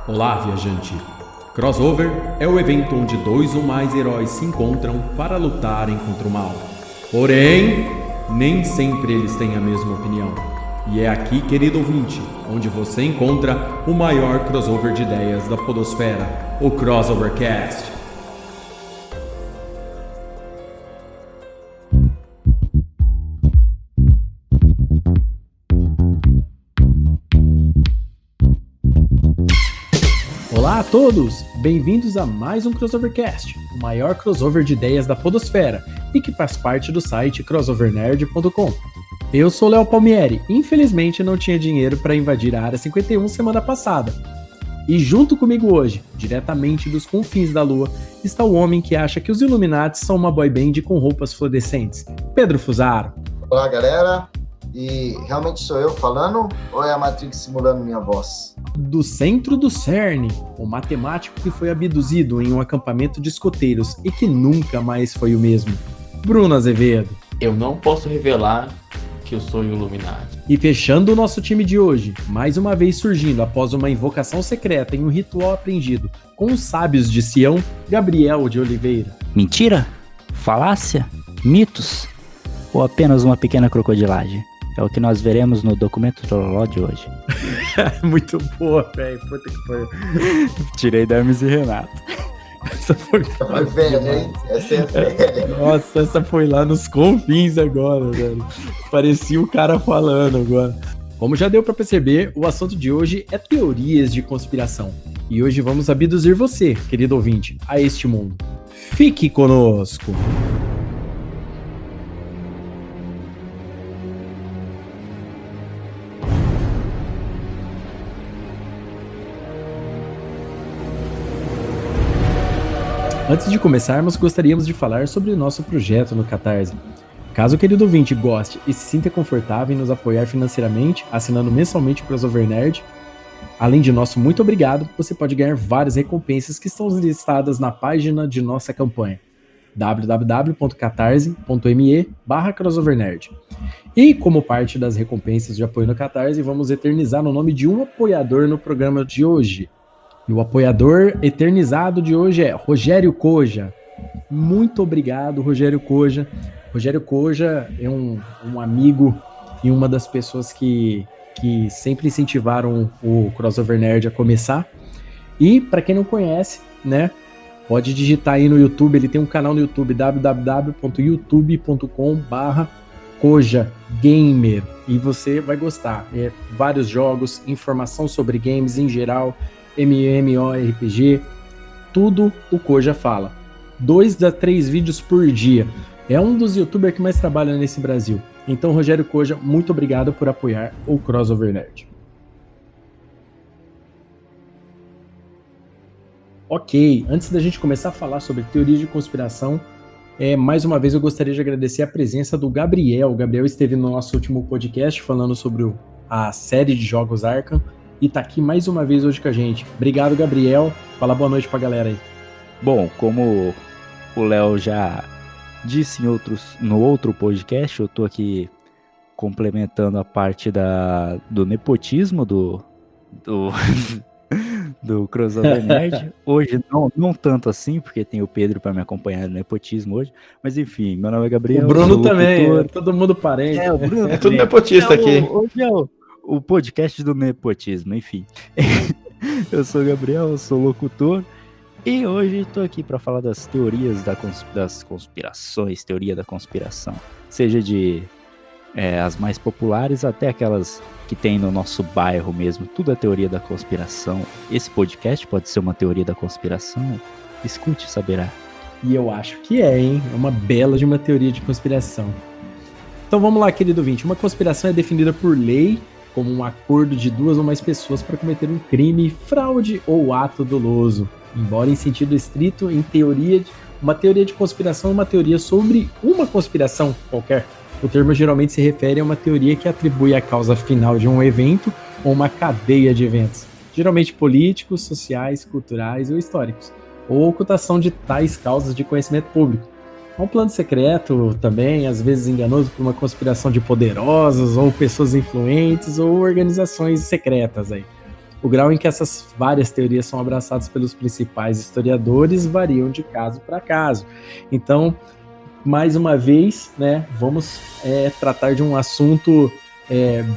Olá, viajante! Crossover é o evento onde dois ou mais heróis se encontram para lutarem contra o mal. Porém, nem sempre eles têm a mesma opinião. E é aqui, querido ouvinte, onde você encontra o maior crossover de ideias da podosfera, o Crossovercast. Olá a todos! Bem-vindos a mais um Crossovercast, o maior crossover de ideias da podosfera e que faz parte do site crossovernerd.com. Eu sou Léo Palmieri e infelizmente não tinha dinheiro para invadir a Área 51 semana passada. E junto comigo hoje, diretamente dos confins da Lua, está o homem que acha que os Illuminati são uma boy band com roupas fluorescentes, Pedro Fusaro. Olá, galera. E realmente sou eu falando ou é a Matrix simulando minha voz? Do centro do CERN, o matemático que foi abduzido em um acampamento de escoteiros e que nunca mais foi o mesmo, Bruno Azevedo. Eu não posso revelar que eu sou Illuminati. E fechando o nosso time de hoje, mais uma vez surgindo após uma invocação secreta em um ritual aprendido com os sábios de Sião, Gabriel de Oliveira. Mentira? Falácia? Mitos? Ou apenas uma pequena crocodilagem? É o que nós veremos no documento Trololó de hoje. Muito boa, velho. Puta que pariu. Tirei da Hermes e Renato. Essa foi velha, hein? Essa é velha. Nossa, essa foi lá nos confins agora, velho. Parecia o cara falando agora. Como já deu pra perceber, o assunto de hoje é teorias de conspiração. E hoje vamos abduzir você, querido ouvinte, a este mundo. Fique conosco! Antes de começarmos, gostaríamos de falar sobre o nosso projeto no Catarse. Caso o querido ouvinte goste e se sinta confortável em nos apoiar financeiramente, assinando mensalmente o Crossover Nerd, além de nosso muito obrigado, você pode ganhar várias recompensas que estão listadas na página de nossa campanha, www.catarse.me/crossovernerd. E como parte das recompensas de apoio no Catarse, vamos eternizar o nome de um apoiador no programa de hoje. E o apoiador eternizado de hoje é Rogério Koja. Muito obrigado, Rogério Koja. Rogério Koja é um amigo e uma das pessoas que sempre incentivaram o Crossover Nerd a começar. E para quem não conhece, né, pode digitar aí no YouTube. Ele tem um canal no YouTube, www.youtube.com/KojaGamer. E você vai gostar. É vários jogos, informação sobre games em geral, MMORPG, tudo o Koja fala. 2 a 3 vídeos por dia. É um dos youtubers que mais trabalha nesse Brasil. Então, Rogério Koja, muito obrigado por apoiar o Crossover Nerd. Ok, antes da gente começar a falar sobre teorias de conspiração, mais uma vez eu gostaria de agradecer a presença do Gabriel. O Gabriel esteve no nosso último podcast falando sobre a série de jogos Arkham. E tá aqui mais uma vez hoje com a gente. Obrigado, Gabriel. Fala boa noite pra galera aí. Bom, como o Léo já disse no outro podcast, eu tô aqui complementando a parte do nepotismo do Crossover Nerd. Hoje não tanto assim, porque tem o Pedro para me acompanhar no nepotismo hoje. Mas enfim, meu nome é Gabriel. O Bruno também, todo mundo parente. O Bruno é tudo nepotista aqui. Hoje é o podcast do nepotismo, enfim. Eu sou o Gabriel, eu sou locutor. E hoje estou aqui para falar das teorias das conspirações, teoria da conspiração. Seja de as mais populares até aquelas que tem no nosso bairro mesmo. Tudo é teoria da conspiração. Esse podcast pode ser uma teoria da conspiração? Escute e saberá. E eu acho que hein? É uma bela de uma teoria de conspiração. Então vamos lá, querido ouvinte. Uma conspiração é definida por lei como um acordo de 2 ou mais pessoas para cometer um crime, fraude ou ato doloso. Embora em sentido estrito, em teoria, uma teoria de conspiração é uma teoria sobre uma conspiração qualquer. O termo geralmente se refere a uma teoria que atribui a causa final de um evento ou uma cadeia de eventos, geralmente políticos, sociais, culturais ou históricos, ou ocultação de tais causas de conhecimento público. É um plano secreto também, às vezes enganoso por uma conspiração de poderosos, ou pessoas influentes, ou organizações secretas aí. O grau em que essas várias teorias são abraçadas pelos principais historiadores variam de caso para caso. Então, mais uma vez, né, vamos tratar de um assunto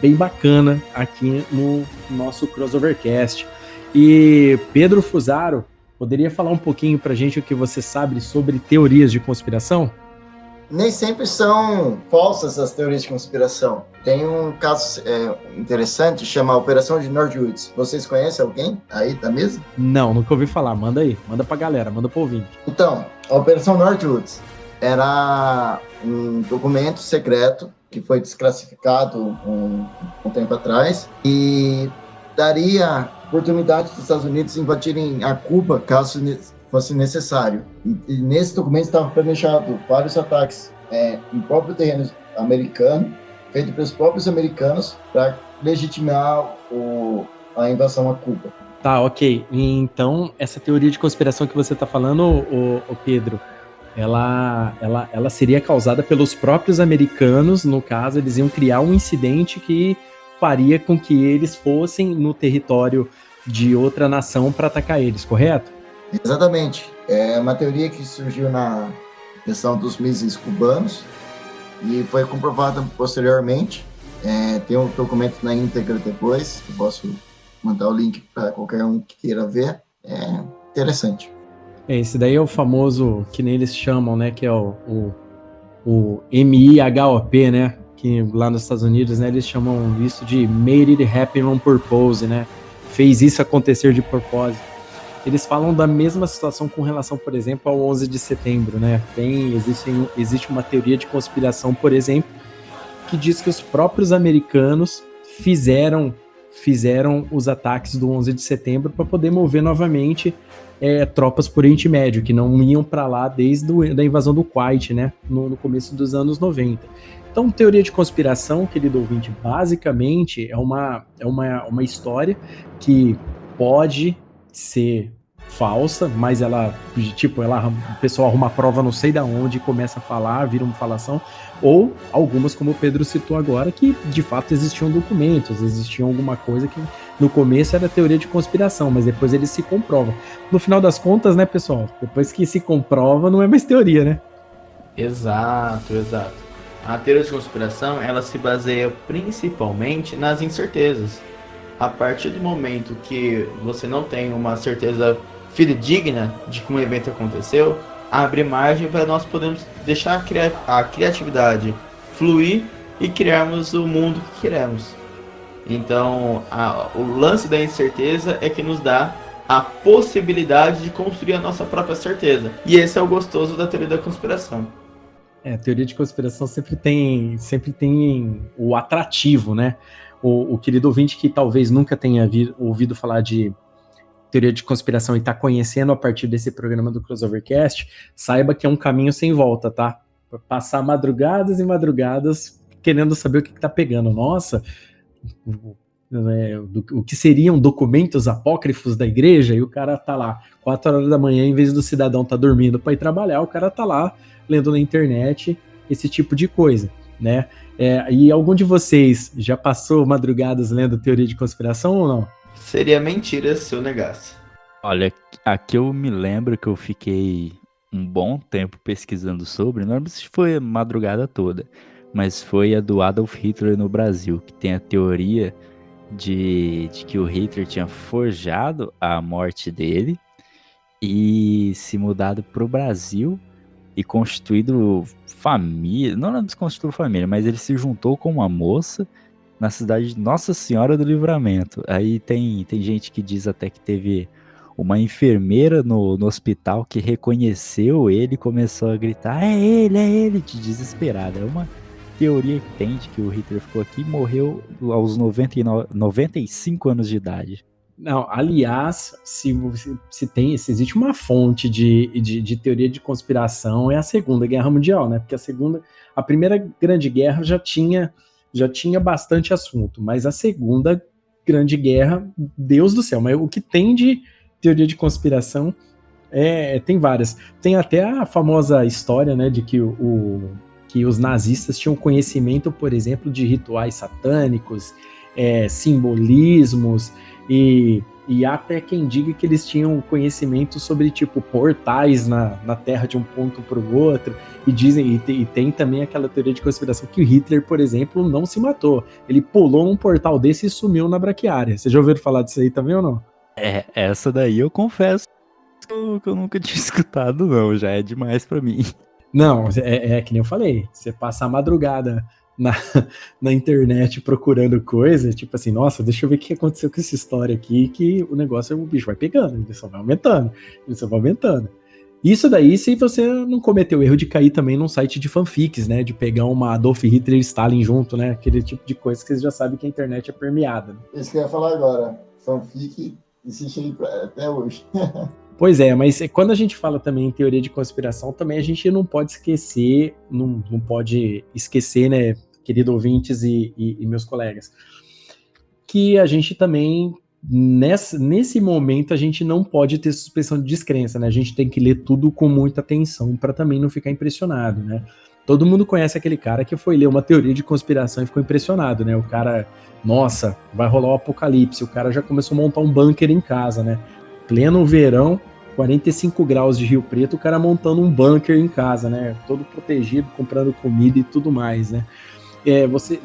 bem bacana aqui no nosso Crossovercast. E Pedro Fusaro, poderia falar um pouquinho pra gente o que você sabe sobre teorias de conspiração? Nem sempre são falsas as teorias de conspiração. Tem um caso interessante, chama Operação de Northwoods. Vocês conhecem alguém aí da mesa? Não, nunca ouvi falar. Manda aí, manda pra galera, manda pro ouvinte. Então, a Operação Northwoods era um documento secreto que foi desclassificado um tempo atrás e daria oportunidade dos Estados Unidos invadirem a Cuba caso fosse necessário. E nesse documento estava planejado vários ataques em próprio terreno americano, feito pelos próprios americanos, para legitimar a invasão a Cuba. Tá, ok. Então, essa teoria de conspiração que você está falando, o Pedro, ela seria causada pelos próprios americanos. No caso, eles iam criar um incidente que faria com que eles fossem no território de outra nação para atacar eles, correto? Exatamente. É uma teoria que surgiu na questão dos mísseis cubanos e foi comprovada posteriormente. Tem um documento na íntegra depois, eu posso mandar o link para qualquer um que queira ver. É interessante. Esse daí é o famoso, que nem eles chamam, né, que é o MIHOP, né, que lá nos Estados Unidos, né, eles chamam isso de Made It Happen on Purpose, né, fez isso acontecer de propósito. Eles falam da mesma situação com relação, por exemplo, ao 11 de setembro, né, existe uma teoria de conspiração, por exemplo, que diz que os próprios americanos fizeram os ataques do 11 de setembro para poder mover novamente tropas por Oriente Médio, que não iam para lá desde a invasão do Kuwait, né, no começo dos anos 90. Então, teoria de conspiração, querido ouvinte, basicamente é uma história que pode ser falsa, mas o pessoal arruma a prova não sei da onde, começa a falar, vira uma falação, ou algumas, como o Pedro citou agora, que de fato existiam documentos, existiam alguma coisa que no começo era teoria de conspiração, mas depois eles se comprovam. No final das contas, né, pessoal, depois que se comprova, não é mais teoria, né? Exato. A teoria de conspiração, ela se baseia principalmente nas incertezas. A partir do momento que você não tem uma certeza fidedigna de que um evento aconteceu, abre margem para nós podermos deixar a criatividade fluir e criarmos o mundo que queremos. Então, o lance da incerteza é que nos dá a possibilidade de construir a nossa própria certeza. E esse é o gostoso da teoria da conspiração. A teoria de conspiração sempre tem o atrativo, né? O querido ouvinte que talvez nunca tenha ouvido falar de teoria de conspiração e está conhecendo a partir desse programa do Crossovercast, saiba que é um caminho sem volta, tá? Passar madrugadas e madrugadas querendo saber o que está pegando. Nossa, o que seriam documentos apócrifos da igreja, e o cara tá lá 4 horas da manhã, em vez do cidadão tá dormindo para ir trabalhar, o cara tá lá lendo na internet esse tipo de coisa, né? E algum de vocês já passou madrugadas lendo teoria de conspiração ou não? Seria mentira se eu negasse. Olha, aqui eu me lembro que eu fiquei um bom tempo pesquisando sobre, não lembro se foi a madrugada toda, mas foi a do Adolf Hitler no Brasil, que tem a teoria de que o Hitler tinha forjado a morte dele e se mudado para o Brasil e constituído família, não desconstituiu família, mas ele se juntou com uma moça na cidade de Nossa Senhora do Livramento. Aí tem gente que diz até que teve uma enfermeira no hospital que reconheceu ele e começou a gritar, é ele, de desesperada. É uma teoria que tem de que o Hitler ficou aqui e morreu aos 95 anos de idade. Não, aliás, se existe uma fonte de teoria de conspiração, é a Segunda Guerra Mundial, né? Porque a Primeira Grande Guerra já tinha bastante assunto, mas a Segunda Grande Guerra, Deus do céu, mas o que tem de teoria de conspiração tem várias. Tem até a famosa história, né, de que os nazistas tinham conhecimento, por exemplo, de rituais satânicos, simbolismos, E há até quem diga que eles tinham conhecimento sobre, tipo, portais na Terra de um ponto para o outro. E dizem, e tem também aquela teoria de conspiração que o Hitler, por exemplo, não se matou. Ele pulou num portal desse e sumiu na braquiária. Vocês já ouviram falar disso aí também ou não? Essa daí eu confesso que eu nunca tinha escutado, não. Já é demais pra mim. Não, é que nem eu falei. Você passa a madrugada na internet procurando coisa, tipo assim, nossa, deixa eu ver o que aconteceu com essa história aqui, que o negócio, o bicho vai pegando, ele só vai aumentando. Isso daí, se você não cometeu o erro de cair também num site de fanfics, né, de pegar uma Adolf Hitler e Stalin junto, né, aquele tipo de coisa que vocês já sabem que a internet é permeada. Isso que eu ia falar agora, fanfic existe aí até hoje. Pois é, mas quando a gente fala também em teoria de conspiração, também a gente não pode esquecer, não pode esquecer, né, queridos ouvintes e meus colegas, que a gente também, nesse momento, a gente não pode ter suspensão de descrença, né? A gente tem que ler tudo com muita atenção para também não ficar impressionado, né? Todo mundo conhece aquele cara que foi ler uma teoria de conspiração e ficou impressionado, né? O cara, nossa, vai rolar o apocalipse, o cara já começou a montar um bunker em casa, né? Pleno verão, 45 graus de Rio Preto, o cara montando um bunker em casa, né? Todo protegido, comprando comida e tudo mais, né?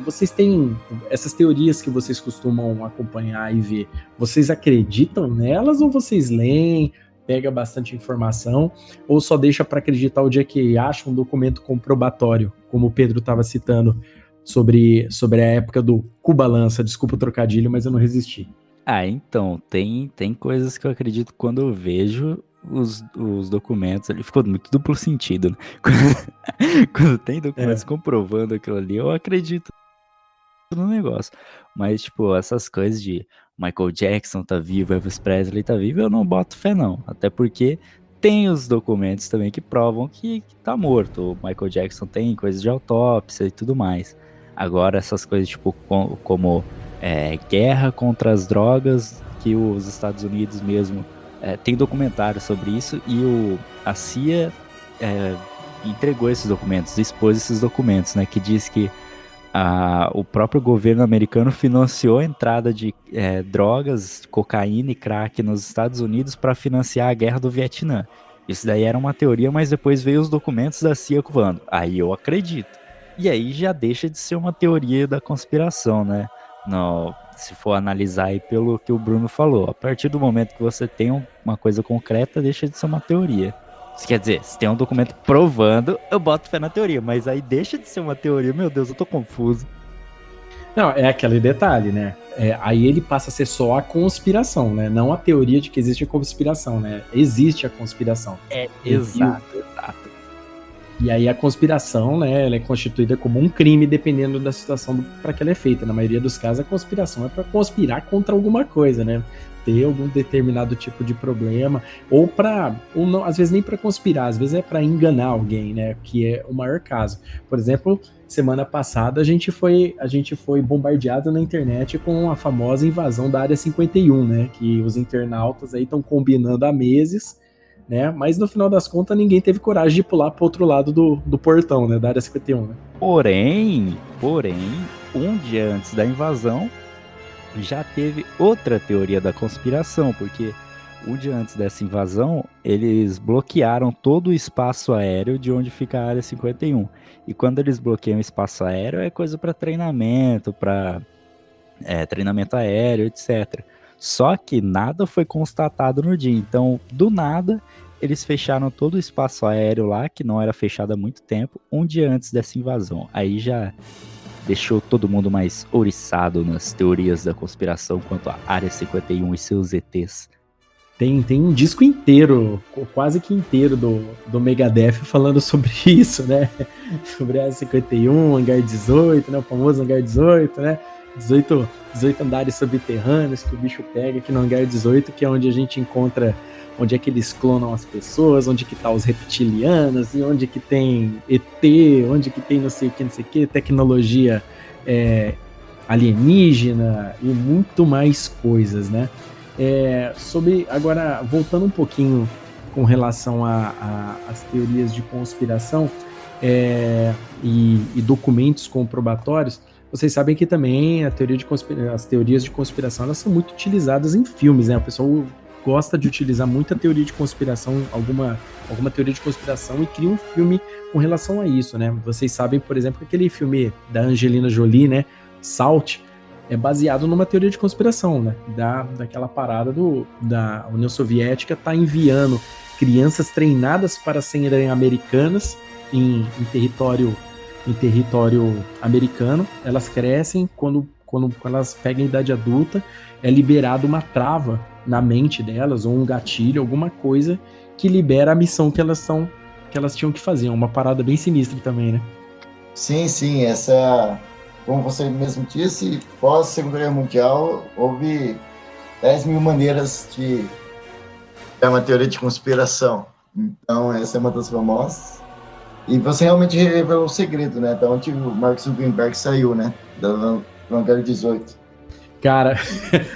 Vocês têm essas teorias que vocês costumam acompanhar e ver, vocês acreditam nelas ou vocês leem, pega bastante informação, ou só deixa para acreditar o dia que acha um documento comprobatório, como o Pedro estava citando sobre a época do Cubalança? Desculpa o trocadilho, mas eu não resisti. Então, tem coisas que eu acredito quando eu vejo os documentos ali. Ficou muito duplo sentido, né? Quando tem documentos comprovando aquilo ali, eu acredito no negócio. Mas, tipo, essas coisas de Michael Jackson tá vivo, Elvis Presley tá vivo, eu não boto fé, não. Até porque tem os documentos também que provam que tá morto. O Michael Jackson tem coisas de autópsia e tudo mais. Agora, essas coisas, tipo, como guerra contra as drogas, que os Estados Unidos mesmo tem documentário sobre isso, e a CIA entregou esses documentos, expôs esses documentos, né, que diz que o próprio governo americano financiou a entrada de drogas, cocaína e crack nos Estados Unidos para financiar a guerra do Vietnã. Isso daí era uma teoria, mas depois veio os documentos da CIA falando, aí eu acredito. E aí já deixa de ser uma teoria da conspiração, né? Não, se for analisar aí pelo que o Bruno falou, a partir do momento que você tem uma coisa concreta, deixa de ser uma teoria. Isso quer dizer, se tem um documento provando, eu boto fé na teoria, mas aí deixa de ser uma teoria, meu Deus, eu tô confuso. Não, é aquele detalhe, né? Aí ele passa a ser só a conspiração, né? Não a teoria de que existe a conspiração, né? Existe a conspiração. Exato. E aí a conspiração, né, ela é constituída como um crime dependendo da situação para que ela é feita. Na maioria dos casos, a conspiração é para conspirar contra alguma coisa, né? Ter algum determinado tipo de problema, ou não, às vezes nem para conspirar, às vezes é para enganar alguém, né? Que é o maior caso. Por exemplo, semana passada a gente foi bombardeado na internet com a famosa invasão da Área 51, né? Que os internautas aí estão combinando há meses, né? Mas no final das contas ninguém teve coragem de pular para o outro lado do portão, né? Da Área 51, né? Porém, um dia antes da invasão, já teve outra teoria da conspiração, porque um dia antes dessa invasão, eles bloquearam todo o espaço aéreo de onde fica a Área 51. E quando eles bloqueiam o espaço aéreo, é coisa para treinamento, treinamento aéreo, etc. Só que nada foi constatado no dia. Então, do nada, eles fecharam todo o espaço aéreo lá, que não era fechado há muito tempo, um dia antes dessa invasão. Aí já deixou todo mundo mais ouriçado nas teorias da conspiração quanto à Área 51 e seus ETs. Tem um disco inteiro, quase que inteiro, do Megadeth falando sobre isso, né? Sobre a Área 51, Hangar 18, né? O famoso Hangar 18, né? 18 andares subterrâneos que o bicho pega aqui no Hangar 18, que é onde a gente encontra, onde é que eles clonam as pessoas, onde que tá os reptilianos, e onde que tem ET, onde que tem não sei o que, tecnologia alienígena e muito mais coisas, né? Agora, voltando um pouquinho com relação às teorias de conspiração e documentos comprobatórios, vocês sabem que também as teorias de conspiração elas são muito utilizadas em filmes, né? O pessoal gosta de utilizar muita teoria de conspiração, alguma teoria de conspiração e cria um filme com relação a isso, né? Vocês sabem, por exemplo, que aquele filme da Angelina Jolie, né? Salt, é baseado numa teoria de conspiração, né? Daquela parada da União Soviética tá enviando crianças treinadas para serem americanas em território americano. Elas crescem, quando elas pegam a idade adulta, é liberada uma trava na mente delas, ou um gatilho, alguma coisa que libera a missão que elas tinham que fazer. Uma parada bem sinistra também, né? Sim, essa, como você mesmo disse, pós Segunda Guerra Mundial, houve 10 mil maneiras de ter uma teoria de conspiração. Então, essa é uma das famosas. E você realmente revelou o segredo, né? Da onde o Mark Zuckerberg saiu, né? Da Vanguard 18. Cara,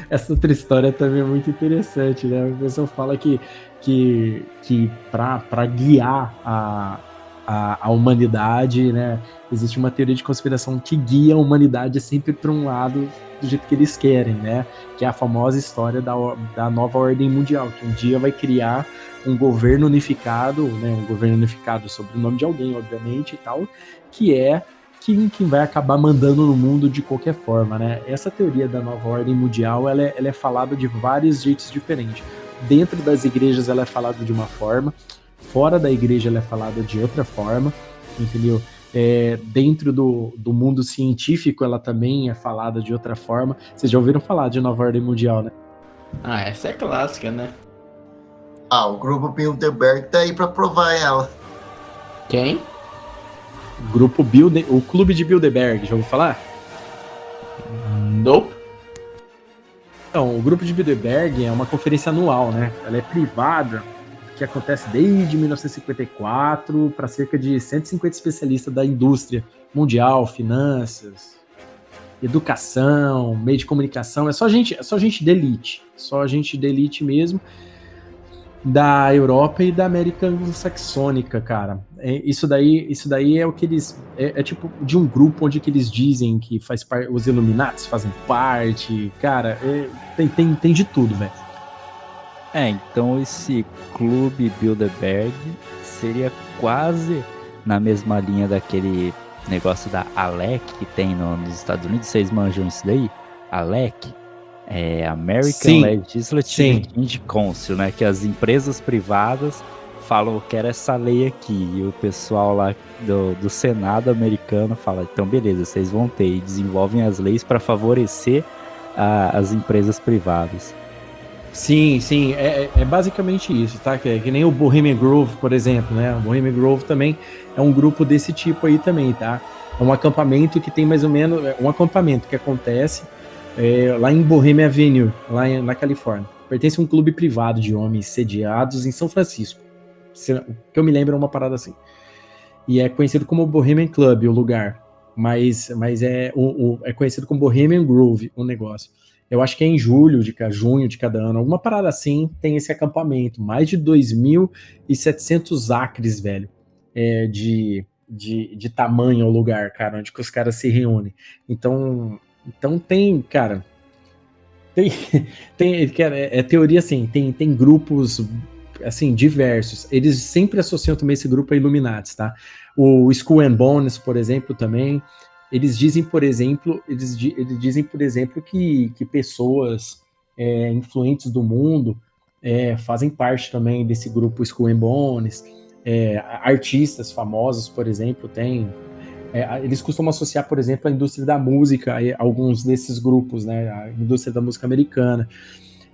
essa outra história também é muito interessante, né? O pessoal fala que para guiar a humanidade, né? Existe uma teoria de conspiração que guia a humanidade sempre para um lado do jeito que eles querem, né? Que é a famosa história da nova ordem mundial, que um dia vai criar um governo unificado, né? Um governo unificado sobre o nome de alguém, obviamente, e tal, que é quem vai acabar mandando no mundo de qualquer forma, né? Essa teoria da nova ordem mundial, ela é falada de vários jeitos diferentes. Dentro das igrejas ela é falada de uma forma, fora da igreja ela é falada de outra forma, entendeu? Dentro do mundo científico ela também é falada de outra forma. Vocês já ouviram falar de nova ordem mundial, né? Ah, essa é clássica, né? O grupo Bilderberg tá aí para provar ela. Quem? O Clube de Bilderberg, já ouviu falar? Nope. Então, o Grupo de Bilderberg é uma conferência anual, né? Ela é privada, que acontece desde 1954 para cerca de 150 especialistas da indústria mundial, finanças, educação, meio de comunicação. É só gente de elite. Só gente de elite mesmo, da Europa e da América Anglo-Saxônica, cara. Isso daí é o que eles... É tipo de um grupo onde que eles dizem que faz parte... Os Illuminatis fazem parte. Cara, tem de tudo, velho. Então esse Clube Bilderberg seria quase na mesma linha daquele negócio da ALEC que tem nos Estados Unidos. Vocês manjam isso daí? ALEC? American Legislative Change Council, né? Que as empresas privadas falam, eu quero essa lei aqui, e o pessoal lá do Senado americano fala, então beleza, vocês vão ter, e desenvolvem as leis para favorecer as empresas privadas. Sim, é basicamente isso, tá? Que nem o Bohemian Grove, por exemplo, né? O Bohemian Grove também é um grupo desse tipo aí também, tá? É um acampamento que tem mais ou menos, um acampamento que acontece lá em Bohemian Avenue, lá na Califórnia. Pertence a um clube privado de homens sediados em São Francisco. O que eu me lembro é uma parada assim. E é conhecido como Bohemian Club, o lugar. Mas é conhecido como Bohemian Grove, o negócio. Eu acho que é em junho de cada ano, alguma parada assim, tem esse acampamento. Mais de 2.700 acres, velho, de tamanho o lugar, cara, onde que os caras se reúnem. Então tem, cara, é teoria assim, tem grupos assim, diversos. Eles sempre associam também esse grupo a Illuminati, tá? O Skull and Bones, por exemplo, também. Eles dizem, por exemplo, que pessoas influentes do mundo fazem parte também desse grupo Skull and Bones. Artistas famosos, por exemplo, eles costumam associar, por exemplo, a indústria da música a alguns desses grupos, né? A indústria da música americana.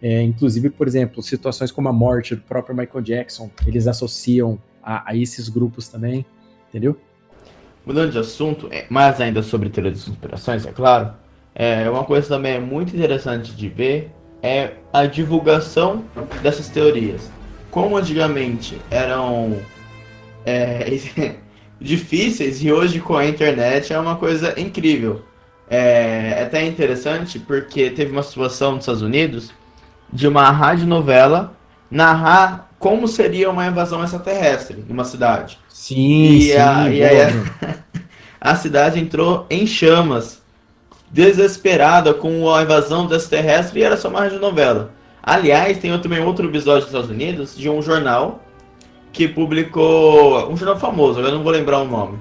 Inclusive, por exemplo, situações como a morte do próprio Michael Jackson, eles associam a esses grupos também, entendeu? Mudando de assunto, mas ainda sobre teorias das conspirações, é claro, uma coisa também muito interessante de ver é a divulgação dessas teorias. Como antigamente eram difíceis, e hoje com a internet é uma coisa incrível. É até interessante porque teve uma situação nos Estados Unidos de uma radionovela narrar como seria uma invasão extraterrestre em uma cidade. Sim, e aí a cidade entrou em chamas desesperada com a invasão dos extraterrestres e era só uma radionovela. Aliás, tem também outro episódio dos Estados Unidos de um jornal que publicou, um jornal famoso, eu não vou lembrar o nome,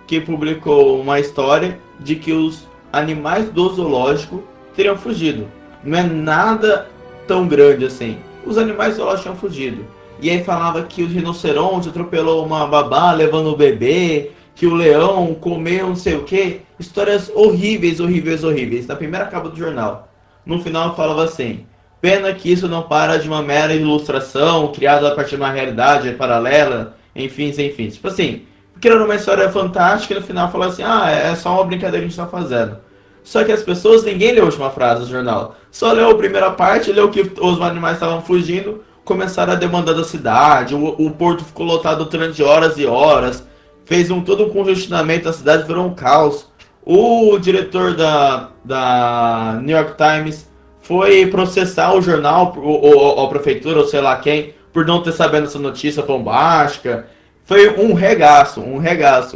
que publicou uma história de que os animais do zoológico teriam fugido. Não é nada tão grande assim. Os animais do zoológico tinham fugido. E aí falava que o rinoceronte atropelou uma babá levando o bebê, que o leão comeu não sei o que. Histórias horríveis, horríveis, horríveis. Na primeira capa do jornal. No final falava assim: pena que isso não para de uma mera ilustração criada a partir de uma realidade paralela, enfim. Tipo assim, porque era uma história fantástica e no final falava assim: ah, é só uma brincadeira que a gente tá fazendo. Só que as pessoas, ninguém leu a última frase do jornal. Só leu a primeira parte, leu que os animais estavam fugindo, começaram a demandar da cidade, o porto ficou lotado durante horas e horas, fez todo um congestionamento da cidade, virou um caos. O diretor da New York Times foi processar o jornal, ou a prefeitura, ou sei lá quem, por não ter sabendo essa notícia bombástica. Foi um regaço.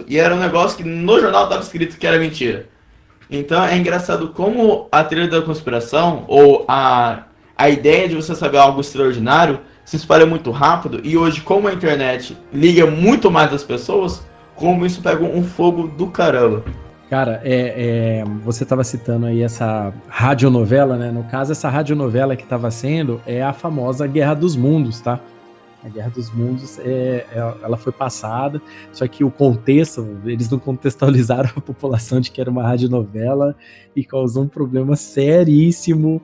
E era um negócio que no jornal estava escrito que era mentira. Então é engraçado como a teoria da conspiração, ou a ideia de você saber algo extraordinário, se espalha muito rápido. E hoje, como a internet liga muito mais as pessoas, como isso pega um fogo do caramba. Cara, você estava citando aí essa radionovela, né? No caso, essa radionovela que estava sendo é a famosa Guerra dos Mundos, tá? A Guerra dos Mundos, ela foi passada, só que o contexto, eles não contextualizaram a população de que era uma radionovela e causou um problema seríssimo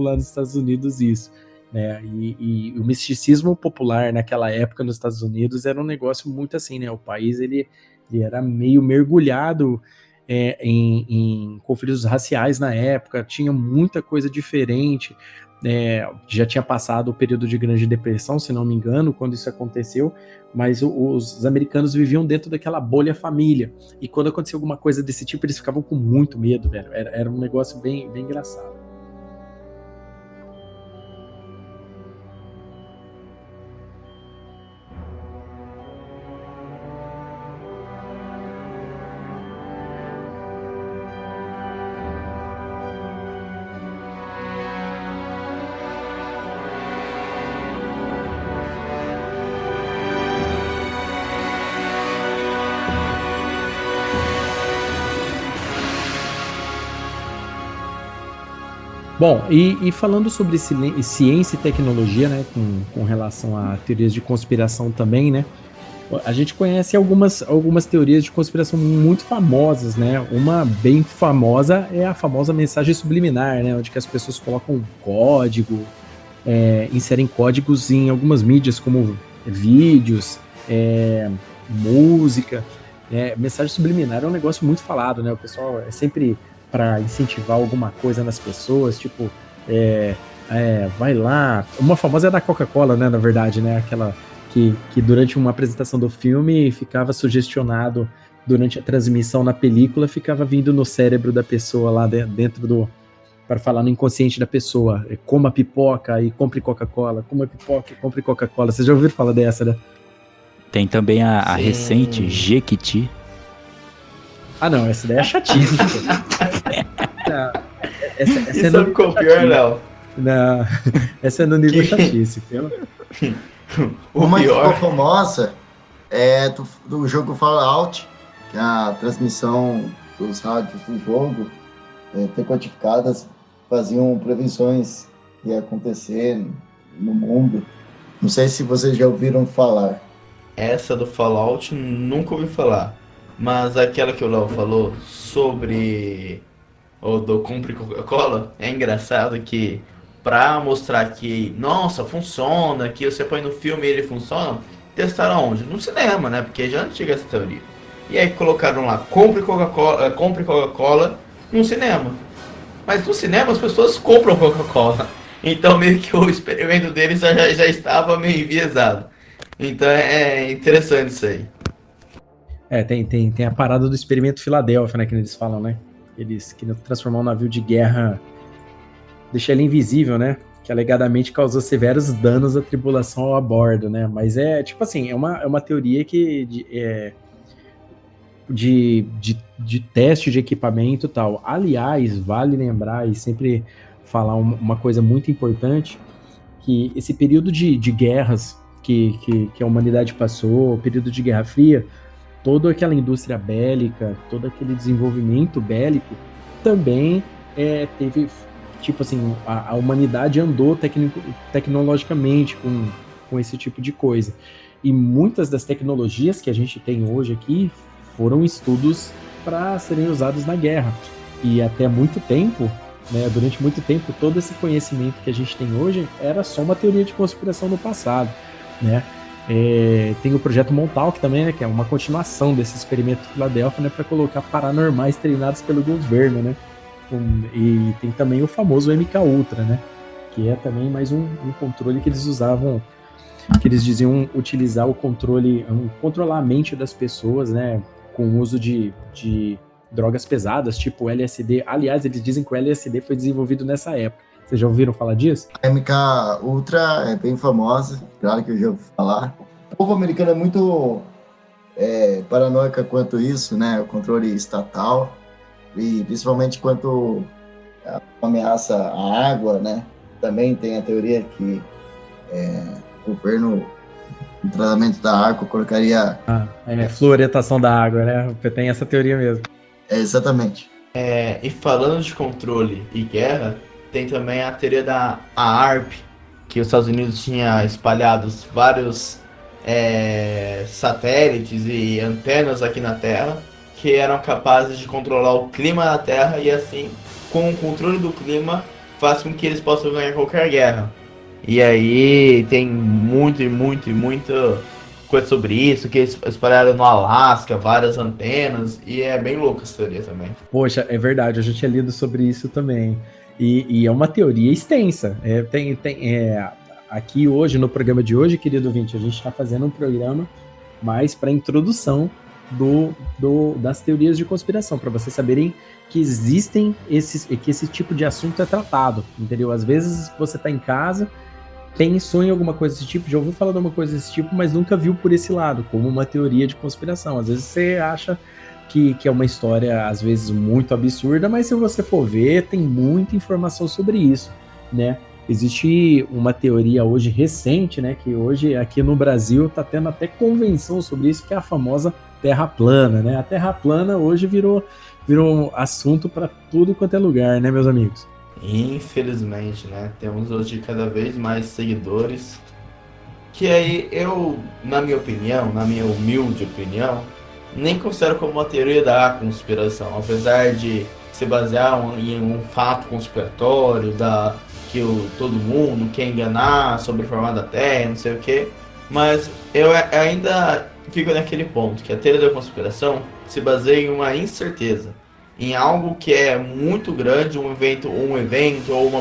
lá nos Estados Unidos isso. Né? E o misticismo popular naquela época nos Estados Unidos era um negócio muito assim, né? O país, ele era meio mergulhado em conflitos raciais na época, tinha muita coisa diferente. Já tinha passado o período de Grande Depressão, se não me engano, quando isso aconteceu, mas os americanos viviam dentro daquela bolha família, e quando acontecia alguma coisa desse tipo, eles ficavam com muito medo, velho. Era um negócio bem, bem engraçado. Bom, e falando sobre ciência e tecnologia, né, com relação a teorias de conspiração também, né, a gente conhece algumas teorias de conspiração muito famosas, né, uma bem famosa é a famosa mensagem subliminar, né, onde que as pessoas colocam um código, inserem códigos em algumas mídias como vídeos, música. Mensagem subliminar é um negócio muito falado, né, o pessoal é sempre para incentivar alguma coisa nas pessoas, tipo, vai lá. Uma famosa é da Coca-Cola, né, na verdade, né, aquela que durante uma apresentação do filme ficava sugestionado, durante a transmissão na película, ficava vindo no cérebro da pessoa lá dentro para falar no inconsciente da pessoa, coma pipoca e compre Coca-Cola, coma pipoca e compre Coca-Cola. Vocês já ouviram falar dessa, né? Tem também a recente Jequiti. Ah, não, essa daí é chatice. Essa é no pior, Léo. Não, essa é no nível chatice. Uma que ficou famosa é do jogo Fallout, que a transmissão dos rádios do jogo, decodificadas, faziam previsões que ia acontecer no mundo. Não sei se vocês já ouviram falar. Essa do Fallout nunca ouvi falar. Mas aquela que o Léo falou sobre o do Compre Coca-Cola, é engraçado que pra mostrar que, nossa, funciona, que você põe no filme e ele funciona, testaram onde? No cinema, né? Porque já é antiga essa teoria. E aí colocaram lá, compre Coca-Cola no cinema. Mas no cinema as pessoas compram Coca-Cola. Então meio que o experimento deles já estava meio enviesado. Então é interessante isso aí. Tem a parada do experimento Filadélfia, né, que eles falam, né? Eles queriam transformar um navio de guerra, deixar ele invisível, né? Que alegadamente causou severos danos à tripulação a bordo, né? Mas tipo assim, é uma teoria que de teste de equipamento e tal. Aliás, vale lembrar e sempre falar uma coisa muito importante, que esse período de guerras que a humanidade passou, o período de Guerra Fria, toda aquela indústria bélica, todo aquele desenvolvimento bélico, também teve, tipo assim, a humanidade andou tecnologicamente com esse tipo de coisa. E muitas das tecnologias que a gente tem hoje aqui foram estudos para serem usados na guerra. E até muito tempo, né, durante muito tempo, todo esse conhecimento que a gente tem hoje era só uma teoria de conspiração no passado, né? Tem o projeto Montauk também, né, que é uma continuação desse experimento de Filadélfia, né, para colocar paranormais treinados pelo governo, né? E tem também o famoso MKUltra, né, que é também mais um controle que eles usavam, que eles diziam utilizar o controle, controlar a mente das pessoas, né, com o uso de drogas pesadas, tipo LSD. Aliás, eles dizem que o LSD foi desenvolvido nessa época. Vocês já ouviram falar disso? A MKUltra é bem famosa, claro que eu já ouvi falar. O povo americano é muito paranoico quanto isso, né? O controle estatal, e principalmente quanto a ameaça à água, né? Também tem a teoria que o governo, no tratamento da água, colocaria... fluoretação da água, né? Tem essa teoria mesmo. Exatamente. E falando de controle e guerra, tem também a teoria da ARP, que os Estados Unidos tinha espalhado vários satélites e antenas aqui na Terra, que eram capazes de controlar o clima na Terra e assim, com o controle do clima, faz com que eles possam ganhar qualquer guerra. E aí tem muita coisa sobre isso, que eles espalharam no Alasca, várias antenas, e é bem louca essa teoria também. Poxa, é verdade, eu já tinha lido sobre isso também. E é uma teoria extensa. Aqui hoje, no programa de hoje, querido ouvinte, a gente está fazendo um programa mais para introdução das teorias de conspiração, para vocês saberem que existem que esse tipo de assunto é tratado, entendeu? Às vezes você está em casa, pensou em alguma coisa desse tipo, já ouviu falar de uma coisa desse tipo, mas nunca viu por esse lado, como uma teoria de conspiração. Às vezes você acha que é uma história, às vezes, muito absurda, mas se você for ver, tem muita informação sobre isso, né? Existe uma teoria hoje recente, né, que hoje aqui no Brasil está tendo até convenção sobre isso, que é a famosa Terra plana, né? A Terra plana hoje virou assunto para tudo quanto é lugar, né, meus amigos? Infelizmente, né? Temos hoje cada vez mais seguidores, que aí eu, na minha humilde opinião, nem considero como uma teoria da conspiração, apesar de se basear em um fato conspiratório, que todo mundo quer enganar sobre o formato da Terra, não sei o que, mas eu ainda fico naquele ponto, que a teoria da conspiração se baseia em uma incerteza, em algo que é muito grande, um evento ou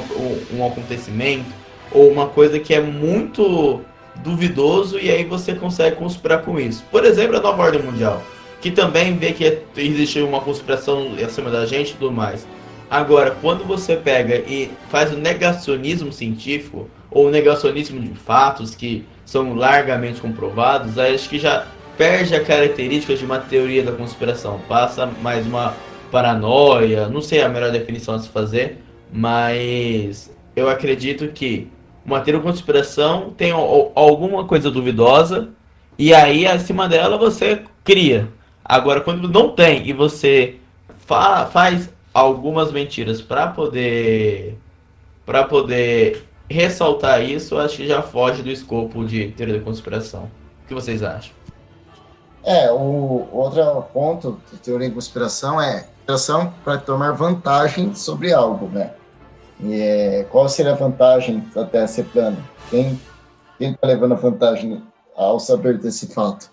um acontecimento, ou uma coisa que é muito duvidoso, e aí você consegue conspirar com isso. Por exemplo, a nova ordem mundial, que também vê que existe uma conspiração acima da gente e tudo mais. Agora, quando você pega e faz o negacionismo científico, ou o negacionismo de fatos que são largamente comprovados, aí acho que já perde a característica de uma teoria da conspiração, passa mais uma paranoia, não sei a melhor definição a se fazer, mas eu acredito que uma teoria da conspiração tem alguma coisa duvidosa, e aí acima dela você cria. Agora, quando não tem e você faz algumas mentiras para poder ressaltar isso, eu acho que já foge do escopo de teoria da conspiração. O que vocês acham? O outro ponto da teoria da conspiração é conspiração para tomar vantagem sobre algo, né? Qual seria a vantagem da Terra ser plana? Quem está levando a vantagem ao saber desse fato?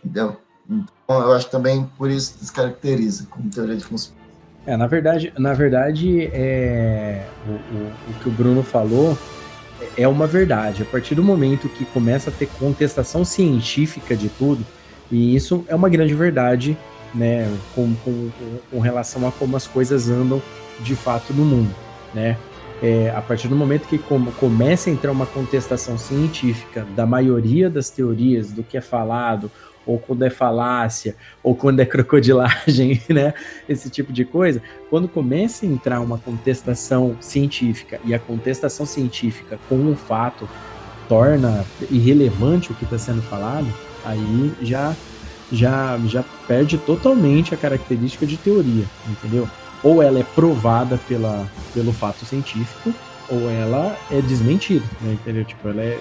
Entendeu? Então, eu acho que também por isso descaracteriza como teoria de conspiração. Na verdade, o que o Bruno falou é uma verdade. A partir do momento que começa a ter contestação científica de tudo, e isso é uma grande verdade, né, com relação a como as coisas andam de fato no mundo, né? A partir do momento que começa a entrar uma contestação científica da maioria das teorias, do que é falado, ou quando é falácia, ou quando é crocodilagem, né? Esse tipo de coisa. Quando começa a entrar uma contestação científica e a contestação científica com um fato torna irrelevante o que está sendo falado, aí já perde totalmente a característica de teoria, entendeu? Ou ela é provada pelo fato científico, ou ela é desmentida, né, entendeu? Tipo, ela é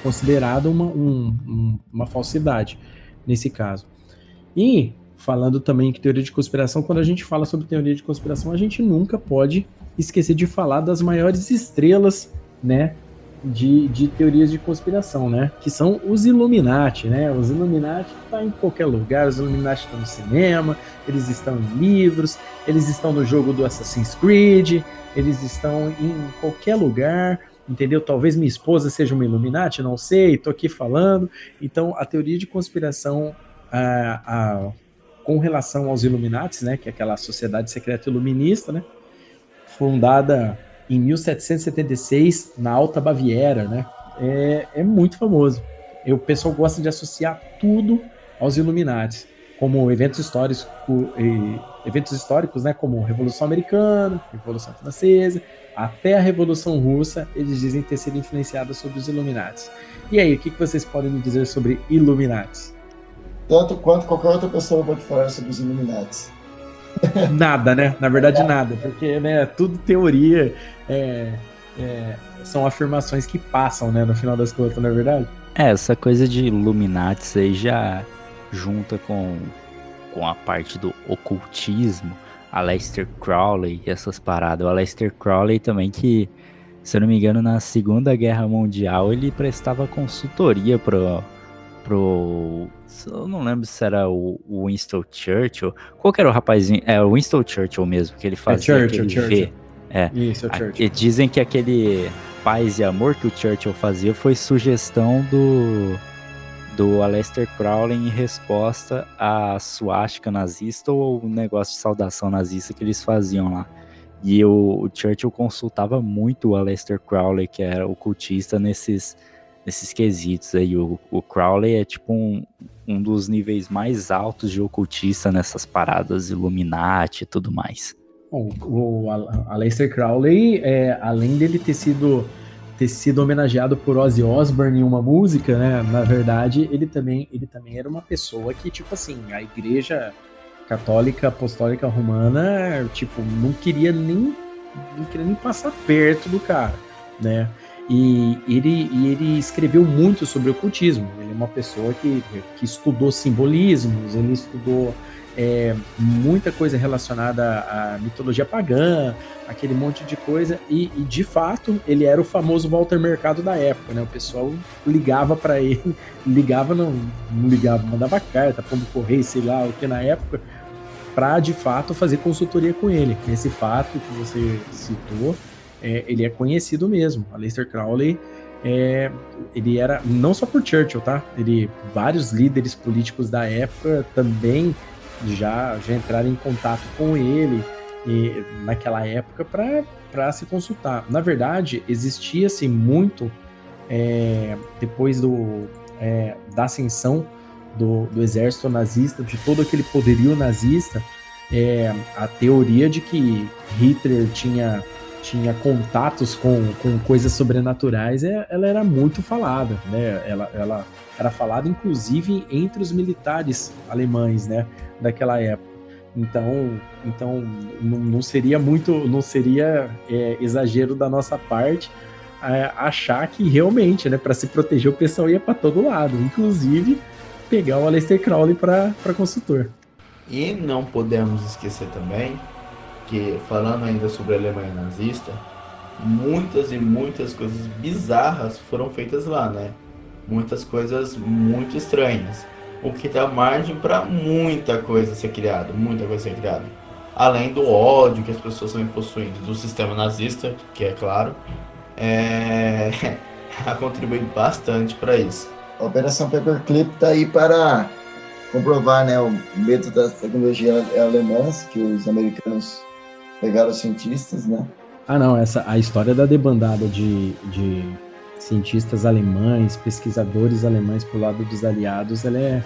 considerada uma falsidade nesse caso. E falando também que teoria de conspiração, quando a gente fala sobre teoria de conspiração, a gente nunca pode esquecer de falar das maiores estrelas, né, de teorias de conspiração, né? Que são os Illuminati, né? Os Illuminati estão em qualquer lugar, os Illuminati estão no cinema, eles estão em livros, eles estão no jogo do Assassin's Creed, eles estão em qualquer lugar, entendeu? Talvez minha esposa seja uma Illuminati, não sei, tô aqui falando. Então, a teoria de conspiração com relação aos Illuminati, né? Que é aquela sociedade secreta iluminista, né? Fundada em 1776, na Alta Baviera, né? É muito famoso. O pessoal gosta de associar tudo aos Illuminati, como eventos históricos, né? Como Revolução Americana, Revolução Francesa, até a Revolução Russa, eles dizem ter sido influenciados sobre os Illuminati. E aí, o que vocês podem me dizer sobre Illuminati? Tanto quanto qualquer outra pessoa pode falar sobre os Illuminati. Nada, né? Na verdade, nada, porque, né, tudo teoria, são afirmações que passam, né, no final das contas, não é verdade? Essa coisa de Illuminati aí já junta com a parte do ocultismo, Aleister Crowley e essas paradas. O Aleister Crowley também que, se eu não me engano, na Segunda Guerra Mundial ele prestava consultoria pro eu não lembro se era o Winston Churchill. Qual que era o rapazinho? É o Winston Churchill mesmo, que ele fazia aquele V. Isso, é o Churchill. E dizem que aquele paz e amor que o Churchill fazia foi sugestão do Aleister Crowley em resposta à suástica nazista ou o negócio de saudação nazista que eles faziam lá. E o Churchill consultava muito o Aleister Crowley, que era ocultista, nesses quesitos aí. O Crowley é tipo um dos níveis mais altos de ocultista nessas paradas Illuminati e tudo mais. Bom, o Aleister Crowley, além dele ter sido homenageado por Ozzy Osbourne em uma música, né? Na verdade, ele também era uma pessoa que, tipo assim, a Igreja Católica Apostólica Romana, tipo, não queria nem passar perto do cara, né? E ele escreveu muito sobre ocultismo. Ele é uma pessoa que estudou simbolismos, ele estudou muita coisa relacionada à mitologia pagã, aquele monte de coisa, e de fato ele era o famoso Walter Mercado da época, né? O pessoal ligava para ele, não ligava, mandava carta, pombo correio, sei lá o que na época, para de fato fazer consultoria com ele. Esse fato que você citou, ele é conhecido mesmo. Aleister Crowley, ele era não só por Churchill, tá? Vários líderes políticos da época também já entraram em contato com ele naquela época para se consultar. Na verdade, existia-se muito, depois da ascensão do exército nazista, de todo aquele poderio nazista, a teoria de que Hitler tinha contatos com coisas sobrenaturais, ela era muito falada, né? Ela era falada, inclusive, entre os militares alemães, né, daquela época. Então não seria exagero da nossa parte achar que realmente, né, para se proteger, o pessoal ia para todo lado, inclusive pegar o Aleister Crowley para consultor. E não podemos esquecer também que, falando ainda sobre a Alemanha nazista, muitas e muitas coisas bizarras foram feitas lá, né? Muitas coisas muito estranhas, o que dá margem para muita coisa ser criada. Além do ódio que as pessoas também possuem do sistema nazista, que é claro, a contribuir bastante para isso. A Operação Paperclip está aí para comprovar, né, o método das tecnologias alemãs, que os americanos pegaram os cientistas, né? Não, a história da debandada de cientistas alemães, pesquisadores alemães pro lado dos aliados, ela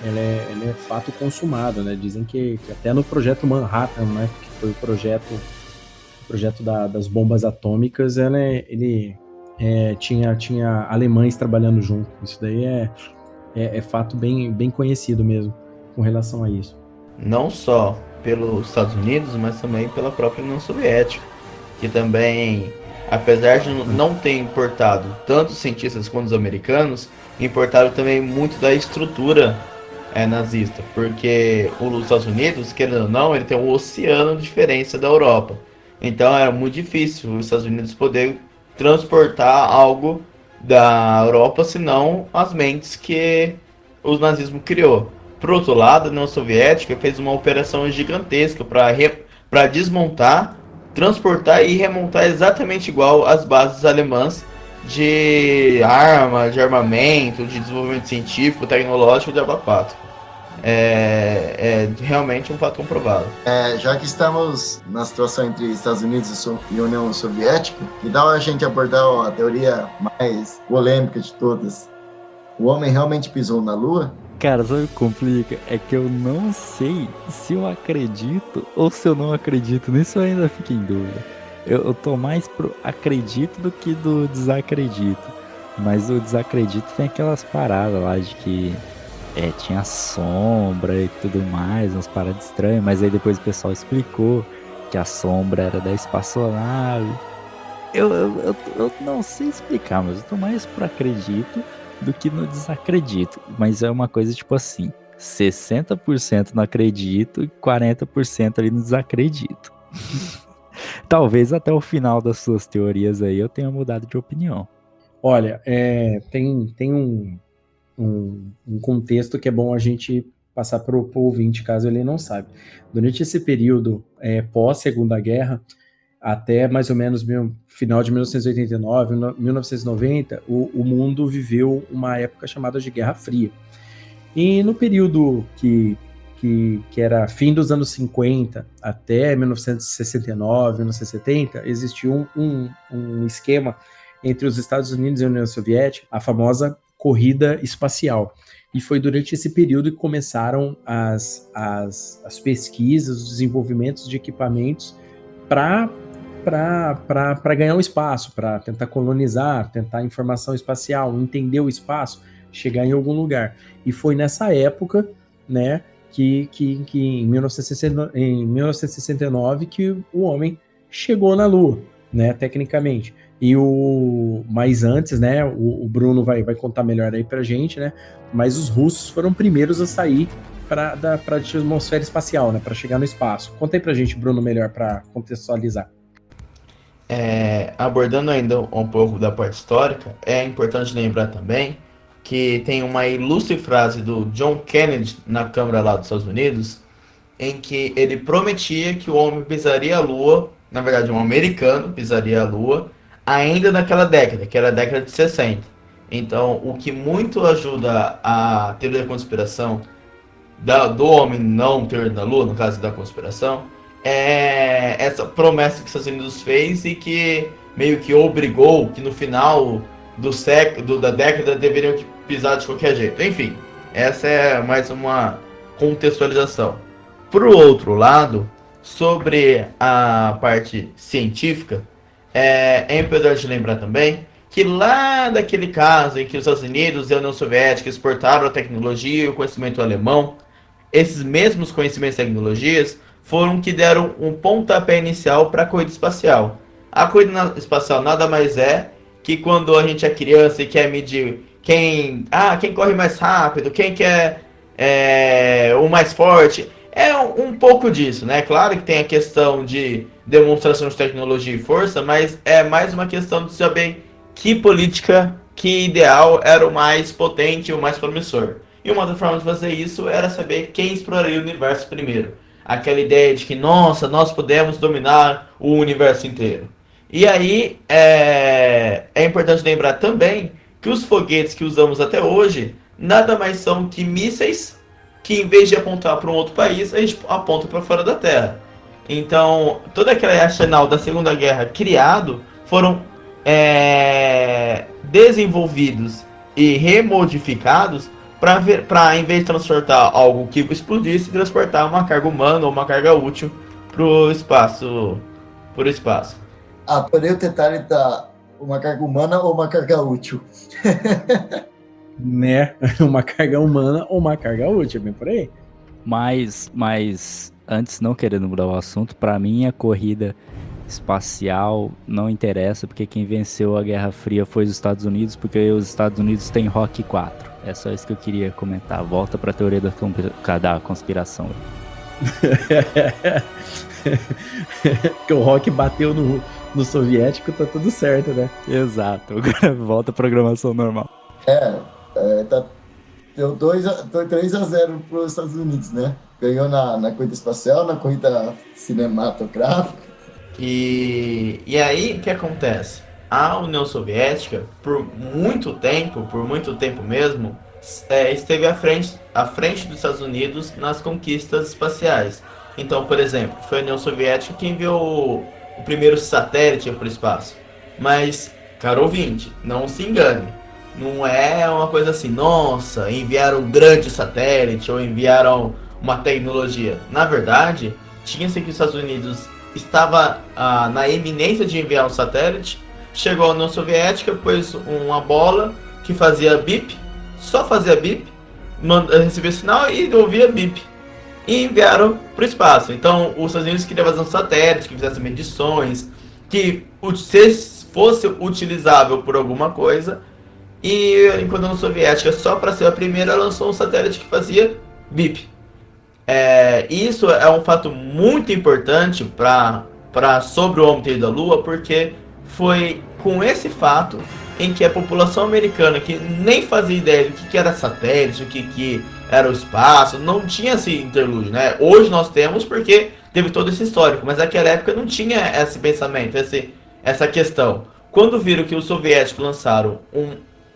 ela é fato consumado, né? Dizem que até no projeto Manhattan, né, que foi o projeto das bombas atômicas, ele tinha alemães trabalhando junto. Isso daí é fato bem conhecido mesmo com relação a isso. Não só pelos Estados Unidos, mas também pela própria União Soviética, que também, apesar de não ter importado tantos cientistas quanto os americanos, importaram também muito da estrutura nazista, porque os Estados Unidos, querendo ou não, ele tem um oceano de diferença da Europa. Então era muito difícil os Estados Unidos poder transportar algo da Europa, senão as mentes que o nazismo criou. Por outro lado, a União Soviética fez uma operação gigantesca para desmontar, transportar e remontar exatamente igual às bases alemãs de armamento, de desenvolvimento científico, tecnológico de Abapato. É realmente um fato comprovado. Já que estamos na situação entre Estados Unidos e União Soviética, que dá a gente abordar a teoria mais polêmica de todas. O homem realmente pisou na Lua? Cara, sabe o que complica? É que eu não sei se eu acredito ou se eu não acredito. Nisso eu ainda fico em dúvida. Eu tô mais pro acredito do que do desacredito. Mas o desacredito tem aquelas paradas lá de que tinha sombra e tudo mais, umas paradas estranhas, mas aí depois o pessoal explicou que a sombra era da espaçonave. Eu não sei explicar, mas eu tô mais pro acredito do que no desacredito. Mas é uma coisa tipo assim, 60% não acredito e 40% ali no desacredito. Talvez até o final das suas teorias aí eu tenha mudado de opinião. Olha, tem um contexto que é bom a gente passar para o ouvinte, caso ele não saiba. Durante esse período pós-Segunda Guerra, até mais ou menos final de 1989, 1990, o mundo viveu uma época chamada de Guerra Fria. E no período que era fim dos anos 50 até 1969, 1970, existiu um esquema entre os Estados Unidos e a União Soviética, a famosa corrida espacial. E foi durante esse período que começaram as pesquisas, os desenvolvimentos de equipamentos para ganhar um espaço, para tentar colonizar, tentar informação espacial, entender o espaço, chegar em algum lugar. E foi nessa época, né, que em 1969 que o homem chegou na Lua, né, tecnicamente. Mas antes, né, o Bruno vai contar melhor aí pra gente, né, mas os russos foram primeiros a sair para a atmosfera espacial, né, para chegar no espaço. Conta aí pra gente, Bruno, melhor para contextualizar. Abordando ainda um pouco da parte histórica, é importante lembrar também que tem uma ilustre frase do John Kennedy na Câmara lá dos Estados Unidos, em que ele prometia que o homem pisaria a Lua, na verdade um americano pisaria a Lua, ainda naquela década, que era a década de 60. Então, o que muito ajuda a teoria da conspiração do homem não ter na Lua, no caso da conspiração, é essa promessa que os Estados Unidos fez e que meio que obrigou que no final da década deveriam pisar de qualquer jeito. Enfim, essa é mais uma contextualização. Por outro lado, sobre a parte científica, é importante lembrar também que lá daquele caso em que os Estados Unidos e a União Soviética exportaram a tecnologia e o conhecimento alemão, esses mesmos conhecimentos e tecnologias foram que deram um pontapé inicial para a corrida espacial. A corrida espacial nada mais é que quando a gente é criança e quer medir quem corre mais rápido, quem quer o mais forte. É um pouco disso, né? Claro que tem a questão de demonstração de tecnologia e força, mas é mais uma questão de saber que política, que ideal era o mais potente, o mais promissor. E uma das formas de fazer isso era saber quem exploraria o universo primeiro. Aquela ideia de que, nossa, nós podemos dominar o universo inteiro. E aí, é importante lembrar também que os foguetes que usamos até hoje nada mais são que mísseis que, em vez de apontar para um outro país, a gente aponta para fora da Terra. Então, todo aquele arsenal da Segunda Guerra criado foram desenvolvidos e remodificados para em vez de transportar algo que explodisse, transportar uma carga humana ou uma carga útil pro espaço. Adorei o detalhe da uma carga humana ou uma carga útil. Né? Uma carga humana ou uma carga útil, bem por aí. Mas antes, não querendo mudar o assunto, pra mim a corrida espacial não interessa, porque quem venceu a Guerra Fria foi os Estados Unidos, porque os Estados Unidos têm Rock 4. É só isso que eu queria comentar. Volta pra teoria da conspiração. Porque o Rock bateu no soviético, tá tudo certo, né? Exato. Agora volta à programação normal. Deu 3-0 para os Estados Unidos, né? Ganhou na corrida espacial, na corrida cinematográfica. E aí, o que acontece? A União Soviética, por muito tempo mesmo, esteve à frente dos Estados Unidos nas conquistas espaciais. Então, por exemplo, foi a União Soviética que enviou o primeiro satélite para o espaço. Mas, caro ouvinte, não se engane. Não é uma coisa assim, nossa, enviaram um grande satélite ou enviaram uma tecnologia. Na verdade, tinha-se que os Estados Unidos estava na iminência de enviar um satélite, chegou a União Soviética, pôs uma bola que fazia bip, só fazia bip, recebia sinal e ouvia bip. E enviaram para o espaço. Então, os Estados Unidos queriam fazer um satélite que fizesse medições, que fosse utilizável por alguma coisa. E enquanto a União Soviética, só para ser a primeira, lançou um satélite que fazia bip. Isso é um fato muito importante sobre o homem ter ido à Lua, porque foi com esse fato em que a população americana, que nem fazia ideia do que era satélite, o que era o espaço, não tinha esse interlúdio, né? Hoje nós temos porque teve todo esse histórico, mas naquela época não tinha esse pensamento, essa questão. Quando viram que os soviéticos lançaram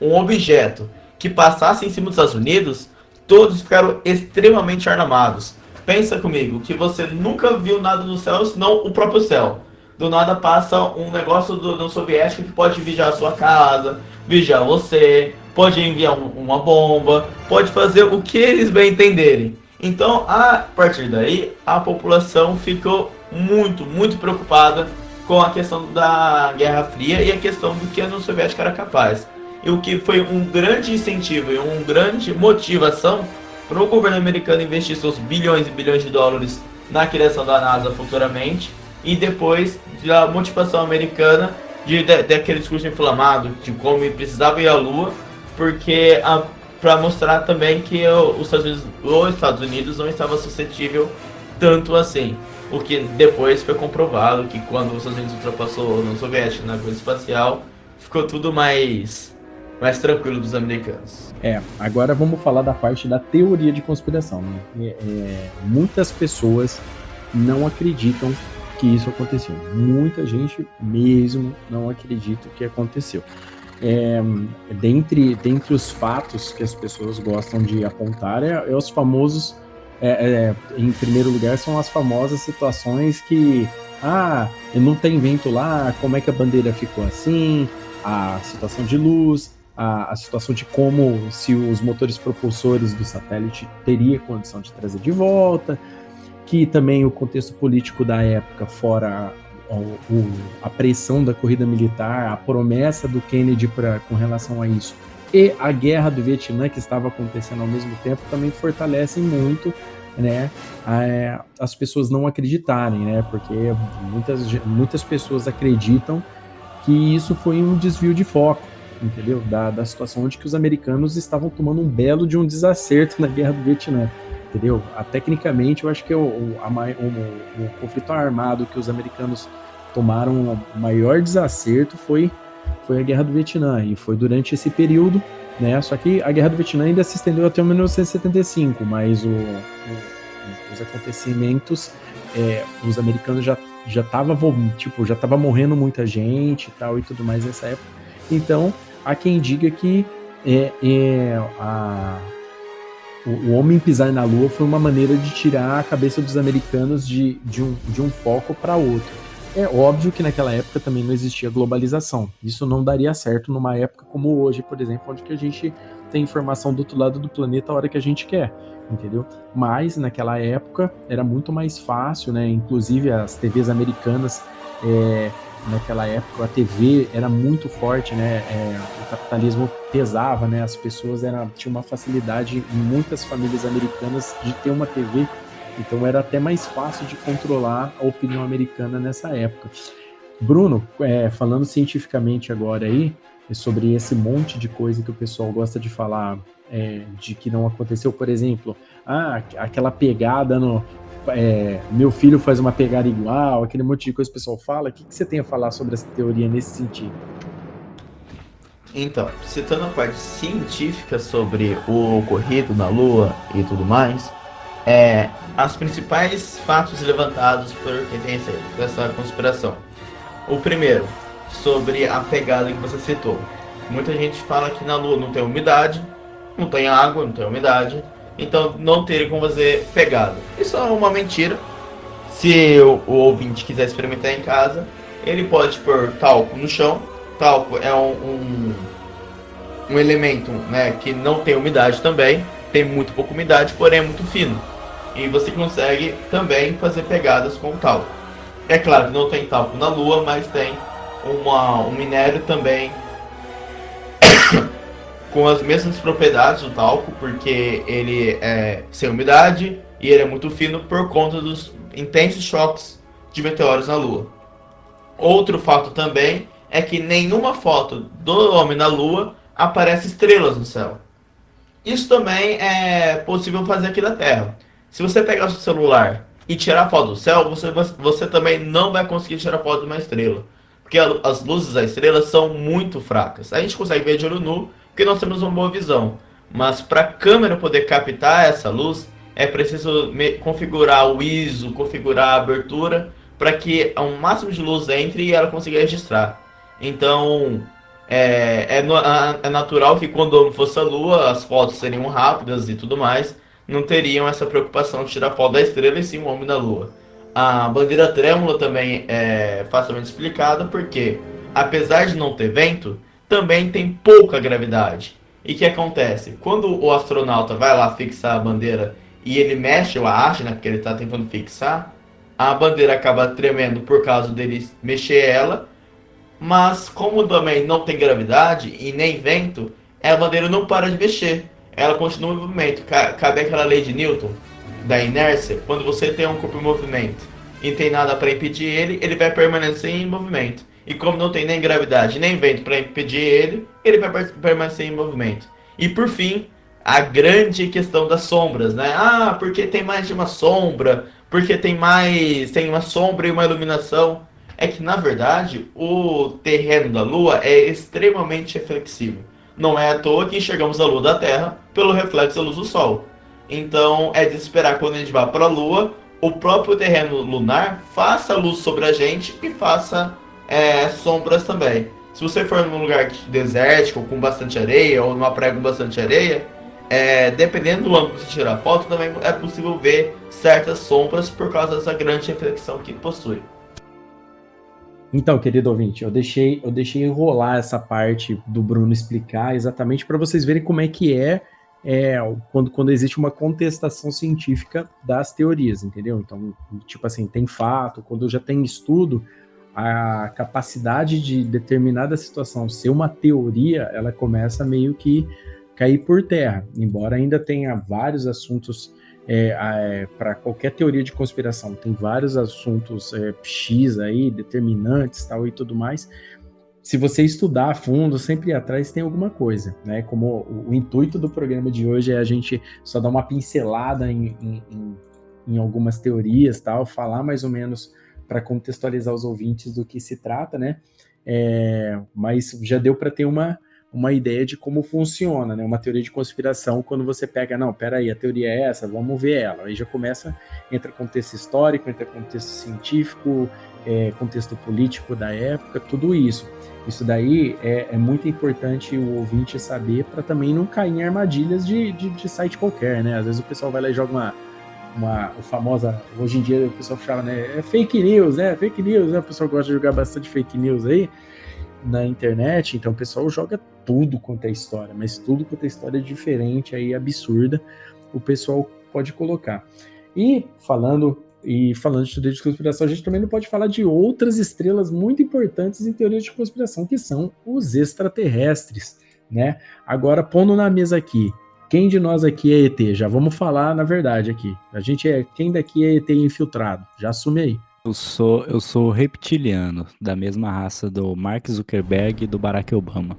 um objeto que passasse em cima dos Estados Unidos, todos ficaram extremamente armados. Pensa comigo, que você nunca viu nada no céu, senão o próprio céu. Do nada passa um negócio do soviético que pode vigiar a sua casa, vigiar você, pode enviar uma bomba, pode fazer o que eles bem entenderem. Então, a partir daí, a população ficou muito, muito preocupada com a questão da Guerra Fria e a questão do que a União Soviética era capaz. E o que foi um grande incentivo e uma grande motivação para o governo americano investir seus bilhões e bilhões de dólares na criação da NASA futuramente, e depois da motivação americana daquele discurso inflamado de como precisava ir à Lua, porque para mostrar também que os Estados Unidos não estava suscetível tanto assim. O que depois foi comprovado que quando os Estados Unidos ultrapassou a União Soviética na coisa espacial, ficou tudo mais tranquilo dos americanos. Agora vamos falar da parte da teoria de conspiração, né? Muitas pessoas não acreditam que isso aconteceu. Muita gente mesmo não acredita que aconteceu. Dentre os fatos que as pessoas gostam de apontar, os famosos, em primeiro lugar, são as famosas situações que não tem vento lá, como é que a bandeira ficou assim, a situação de luz, a situação de como se os motores propulsores do satélite teria condição de trazer de volta, que também o contexto político da época, fora a pressão da corrida militar, a promessa do Kennedy com relação a isso, e a guerra do Vietnã, que estava acontecendo ao mesmo tempo, também fortalecem muito, né, as pessoas não acreditarem, né, porque muitas pessoas acreditam que isso foi um desvio de foco, entendeu? Da situação onde que os americanos estavam tomando um belo de um desacerto na guerra do Vietnã, entendeu? Tecnicamente, eu acho que o conflito armado que os americanos tomaram, o maior desacerto foi a guerra do Vietnã, e foi durante esse período, né? Só que a guerra do Vietnã ainda se estendeu até 1975, mas os acontecimentos, os americanos já tava morrendo muita gente e tal e tudo mais nessa época. Então, há quem diga que o homem pisar na Lua foi uma maneira de tirar a cabeça dos americanos de um foco para outro. É óbvio que naquela época também não existia globalização. Isso não daria certo numa época como hoje, por exemplo, onde que a gente ter informação do outro lado do planeta a hora que a gente quer, entendeu? Mas naquela época era muito mais fácil, né? Inclusive as TVs americanas, naquela época a TV era muito forte, né? O capitalismo pesava, né? As pessoas tinham uma facilidade em muitas famílias americanas de ter uma TV, então era até mais fácil de controlar a opinião americana nessa época. Bruno, falando cientificamente agora aí, sobre esse monte de coisa que o pessoal gosta de falar, de que não aconteceu, por exemplo, aquela pegada meu filho faz uma pegada igual, aquele monte de coisa que o pessoal fala. O que você tem a falar sobre essa teoria nesse sentido? Então, citando a parte científica sobre o ocorrido na Lua e tudo mais, as principais fatos levantados por quem tem essa conspiração. O primeiro, sobre a pegada que você citou. Muita gente fala que na Lua não tem umidade, não tem água, não tem umidade, então não teria como fazer pegada. Isso é uma mentira. Se o ouvinte quiser experimentar em casa, ele pode pôr talco no chão. Talco é um elemento, né, que não tem umidade também, tem muito pouca umidade, porém é muito fino. E você consegue também fazer pegadas com talco. É claro que não tem talco na Lua, mas tem um minério também com as mesmas propriedades do talco, porque ele é sem umidade e ele é muito fino por conta dos intensos choques de meteoros na Lua. Outro fato também é que nenhuma foto do homem na Lua aparece estrelas no céu. Isso também é possível fazer aqui na Terra. Se você pegar o seu celular e tirar foto do céu, você também não vai conseguir tirar foto de uma estrela, porque as luzes da estrela são muito fracas. A gente consegue ver de olho nu, porque nós temos uma boa visão, mas para a câmera poder captar essa luz, é preciso configurar o ISO, configurar a abertura, para que o máximo de luz entre e ela consiga registrar. Então, é natural que quando fosse a Lua, as fotos seriam rápidas e tudo mais, não teriam essa preocupação de tirar foto da estrela e sim o homem na Lua. A bandeira trêmula também é facilmente explicada porque, apesar de não ter vento, também tem pouca gravidade. E o que acontece? Quando o astronauta vai lá fixar a bandeira e ele mexe a haste, né, porque ele está tentando fixar, a bandeira acaba tremendo por causa dele mexer ela, mas como também não tem gravidade e nem vento, a bandeira não para de mexer. Ela continua em movimento. Cabe aquela lei de Newton, da inércia. Quando você tem um corpo em movimento e não tem nada para impedir ele, ele vai permanecer em movimento. E como não tem nem gravidade nem vento para impedir ele, ele vai permanecer em movimento. E por fim, a grande questão das sombras, né? Porque tem mais de uma sombra, porque tem uma sombra e uma iluminação. É que na verdade o terreno da Lua é extremamente reflexivo. Não é à toa que enxergamos a Lua da Terra pelo reflexo da luz do Sol. Então é de esperar quando a gente vá para a Lua, o próprio terreno lunar faça luz sobre a gente e faça sombras também. Se você for num lugar desértico, com bastante areia, ou numa praia com bastante areia, dependendo do ângulo que você tirar a foto, também é possível ver certas sombras por causa dessa grande reflexão que possui. Então, querido ouvinte, eu deixei rolar essa parte do Bruno explicar exatamente para vocês verem como é que quando existe uma contestação científica das teorias, entendeu? Então, tipo assim, tem fato, quando já tem estudo, a capacidade de determinada situação ser uma teoria, ela começa meio que cair por terra, embora ainda tenha vários assuntos para qualquer teoria de conspiração, tem vários assuntos X aí, determinantes tal e tudo mais. Se você estudar a fundo, sempre atrás tem alguma coisa, né? Como o intuito do programa de hoje é a gente só dar uma pincelada em algumas teorias, tal, falar mais ou menos para contextualizar os ouvintes do que se trata, né? Mas já deu para ter uma ideia de como funciona, né? Uma teoria de conspiração, quando você pega, não, peraí, a teoria é essa, vamos ver ela. Aí já entra contexto histórico, entra contexto científico, contexto político da época, tudo isso. Isso daí é muito importante o ouvinte saber para também não cair em armadilhas de site qualquer, né? Às vezes o pessoal vai lá e joga uma famosa, hoje em dia o pessoal fala, né? É fake news, né? Fake news, né? O pessoal gosta de jogar bastante fake news aí na internet, então o pessoal joga tudo quanto é história, mas tudo quanto é história diferente, aí absurda, o pessoal pode colocar. E falando de teoria de conspiração, a gente também não pode falar de outras estrelas muito importantes em teoria de conspiração, que são os extraterrestres, né? Agora, pondo na mesa aqui, quem de nós aqui é ET? Já vamos falar na verdade aqui. Quem daqui é ET infiltrado? Já assume aí. Eu sou reptiliano, da mesma raça do Mark Zuckerberg e do Barack Obama.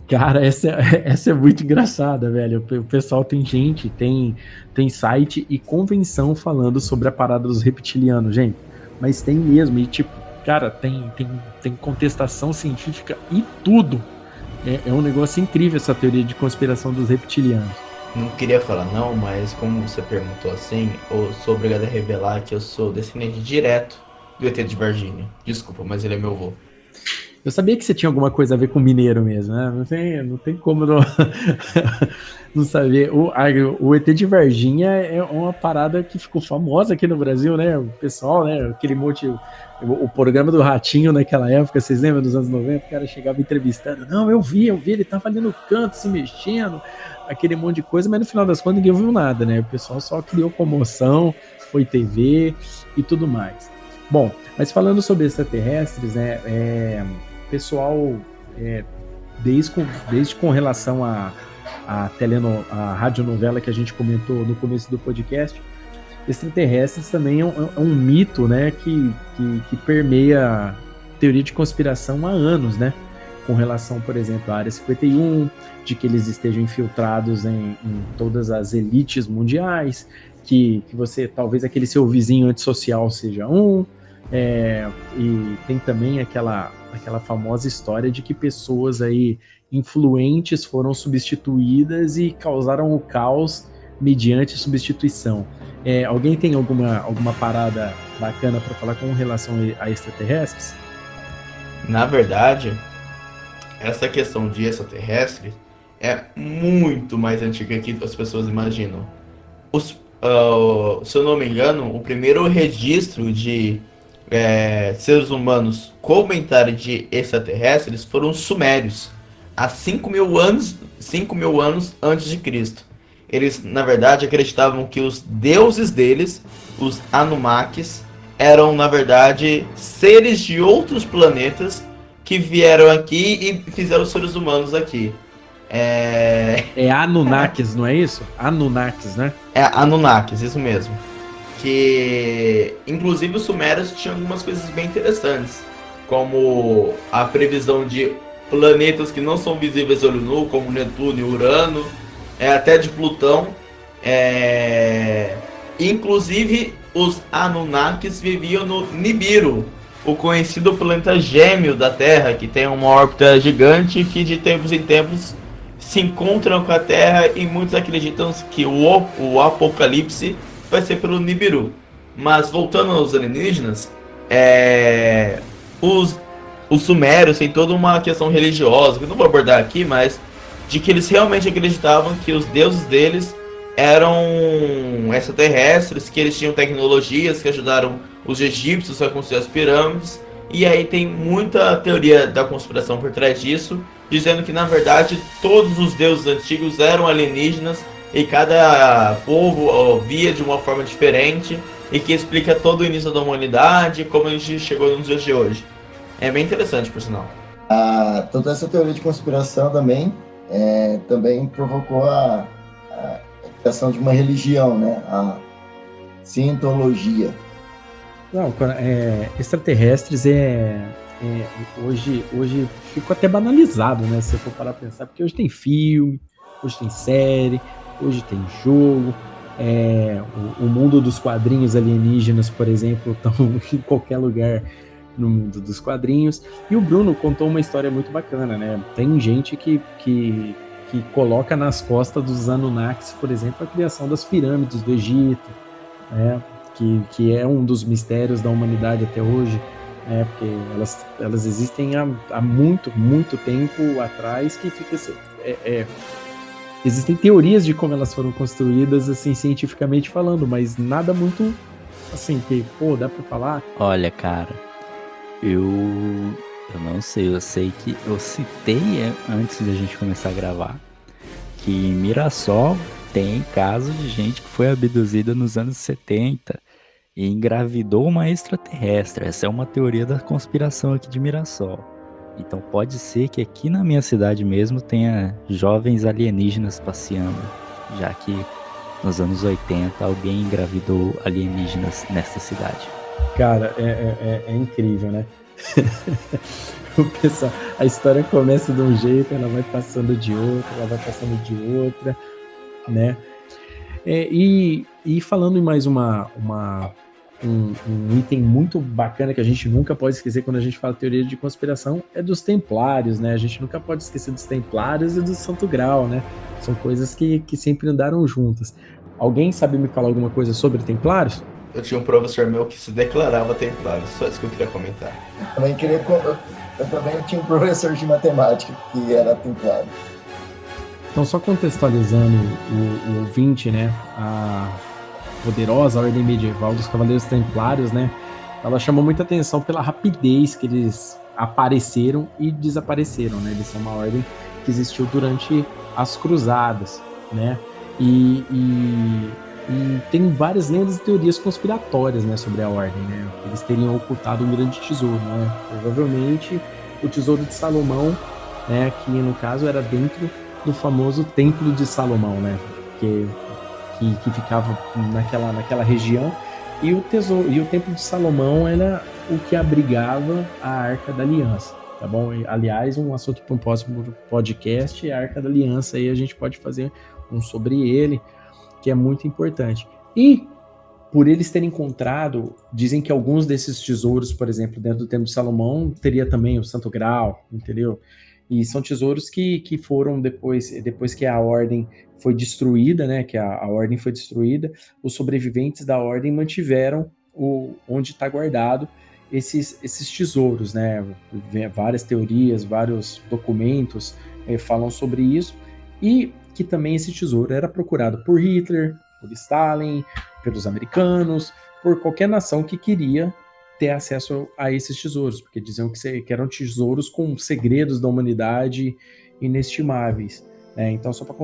Cara, essa é muito engraçada, velho. O pessoal tem site e convenção falando sobre a parada dos reptilianos, gente. Mas tem mesmo, e tipo, cara, tem contestação científica e tudo. É um negócio incrível essa teoria de conspiração dos reptilianos. Não queria falar não, mas como você perguntou assim, eu sou obrigado a revelar que eu sou descendente direto do ET de Varginha. Desculpa, mas ele é meu avô. Eu sabia que você tinha alguma coisa a ver com mineiro mesmo, né? Não tem como não saber. O ET de Varginha é uma parada que ficou famosa aqui no Brasil, né? O pessoal, né? Aquele monte... O programa do Ratinho naquela época, vocês lembram dos anos 90? O cara chegava entrevistando. Não, eu vi, ele tava ali no canto se mexendo, aquele monte de coisa, mas no final das contas ninguém viu nada, né? O pessoal só criou comoção, foi TV e tudo mais. Bom, mas falando sobre extraterrestres, né? Pessoal, desde com relação à radionovela que a gente comentou no começo do podcast, extraterrestres também é um mito, né, que permeia teoria de conspiração há anos, né, com relação, por exemplo, à Área 51, de que eles estejam infiltrados em todas as elites mundiais, que você, talvez aquele seu vizinho antissocial seja e tem também aquela famosa história de que pessoas aí influentes foram substituídas e causaram o caos mediante substituição. Alguém tem alguma parada bacana para falar com relação a extraterrestres? Na verdade, essa questão de extraterrestre é muito mais antiga que as pessoas imaginam. Se eu não me engano, o primeiro registro de seres humanos comentarem de extraterrestres foram os sumérios, há 5.000 anos antes de Cristo. Eles, na verdade, acreditavam que os deuses deles, os Anunnakis, eram, na verdade, seres de outros planetas que vieram aqui e fizeram os seres humanos aqui. Anunnakis, não é isso? Anunnakis, né? Anunnakis, isso mesmo. Que, inclusive, os sumérios tinham algumas coisas bem interessantes, como a previsão de planetas que não são visíveis a olho nu, como Netuno e Urano, até de Plutão. Inclusive, os Anunnakis viviam no Nibiru, o conhecido planeta gêmeo da Terra, que tem uma órbita gigante e que de tempos em tempos se encontram com a Terra, e muitos acreditam que o apocalipse vai ser pelo Nibiru. Mas voltando aos alienígenas, os sumérios têm toda uma questão religiosa, que eu não vou abordar aqui, mas de que eles realmente acreditavam que os deuses deles eram extraterrestres, que eles tinham tecnologias que ajudaram os egípcios a construir as pirâmides. E aí tem muita teoria da conspiração por trás disso, dizendo que na verdade todos os deuses antigos eram alienígenas e cada povo via de uma forma diferente, e que explica todo o início da humanidade e como a gente chegou nos dias de hoje. É bem interessante, por sinal. Toda essa teoria de conspiração também provocou a criação de uma religião, né? A cientologia. Não, extraterrestres hoje ficou até banalizado, né? Se você for parar pra pensar, porque hoje tem filme, hoje tem série, hoje tem jogo. O mundo dos quadrinhos alienígenas, por exemplo, estão em qualquer lugar no mundo dos quadrinhos. E o Bruno contou uma história muito bacana, né? Tem gente que coloca nas costas dos Anunnakis, por exemplo, a criação das pirâmides do Egito, né? Que é um dos mistérios da humanidade até hoje, né? Porque elas existem há muito, muito tempo atrás, que fica existem teorias de como elas foram construídas, assim, cientificamente falando, mas nada muito, assim, que, dá pra falar. Olha, cara, eu não sei. Eu sei que eu citei antes da gente começar a gravar que em Mirassol tem caso de gente que foi abduzida nos anos 70 e engravidou uma extraterrestre. Essa é uma teoria da conspiração aqui de Mirassol. Então pode ser que aqui na minha cidade mesmo tenha jovens alienígenas passeando, já que nos anos 80 alguém engravidou alienígenas nesta cidade. Cara, é incrível, né? O pessoal, a história começa de um jeito, ela vai passando de outro, ela vai passando de outra, né? E falando em mais um item muito bacana que a gente nunca pode esquecer quando a gente fala teoria de conspiração é dos Templários, né? A gente nunca pode esquecer dos Templários e do Santo Graal, né? São coisas que sempre andaram juntas. Alguém sabe me falar alguma coisa sobre Templários? Eu tinha um professor meu que se declarava templário, só isso que eu queria comentar. Eu também tinha um professor de matemática que era templário. Então, só contextualizando o ouvinte, né? A poderosa ordem medieval dos Cavaleiros Templários, né? Ela chamou muita atenção pela rapidez que eles apareceram e desapareceram, né? Eles são uma ordem que existiu durante as Cruzadas, né? E tem várias lendas e teorias conspiratórias, né, sobre a ordem, né? Eles teriam ocultado um grande tesouro, né? Provavelmente o tesouro de Salomão, né? Que no caso era dentro do famoso Templo de Salomão, né? Que ficava naquela região. E o Templo de Salomão era o que abrigava a Arca da Aliança, tá bom? E, aliás, um assunto para um próximo podcast é a Arca da Aliança, aí a gente pode fazer um sobre ele, que é muito importante. E, por eles terem encontrado, dizem que alguns desses tesouros, por exemplo, dentro do Templo de Salomão, teria também o Santo Graal, entendeu? E são tesouros que foram depois que a ordem foi destruída, né? Que a ordem foi destruída, os sobreviventes da ordem mantiveram onde está guardado esses tesouros, né? Várias teorias, vários documentos falam sobre isso, e que também esse tesouro era procurado por Hitler, por Stalin, pelos americanos, por qualquer nação que queria ter acesso a esses tesouros, porque diziam que eram tesouros com segredos da humanidade inestimáveis, né? Então, só para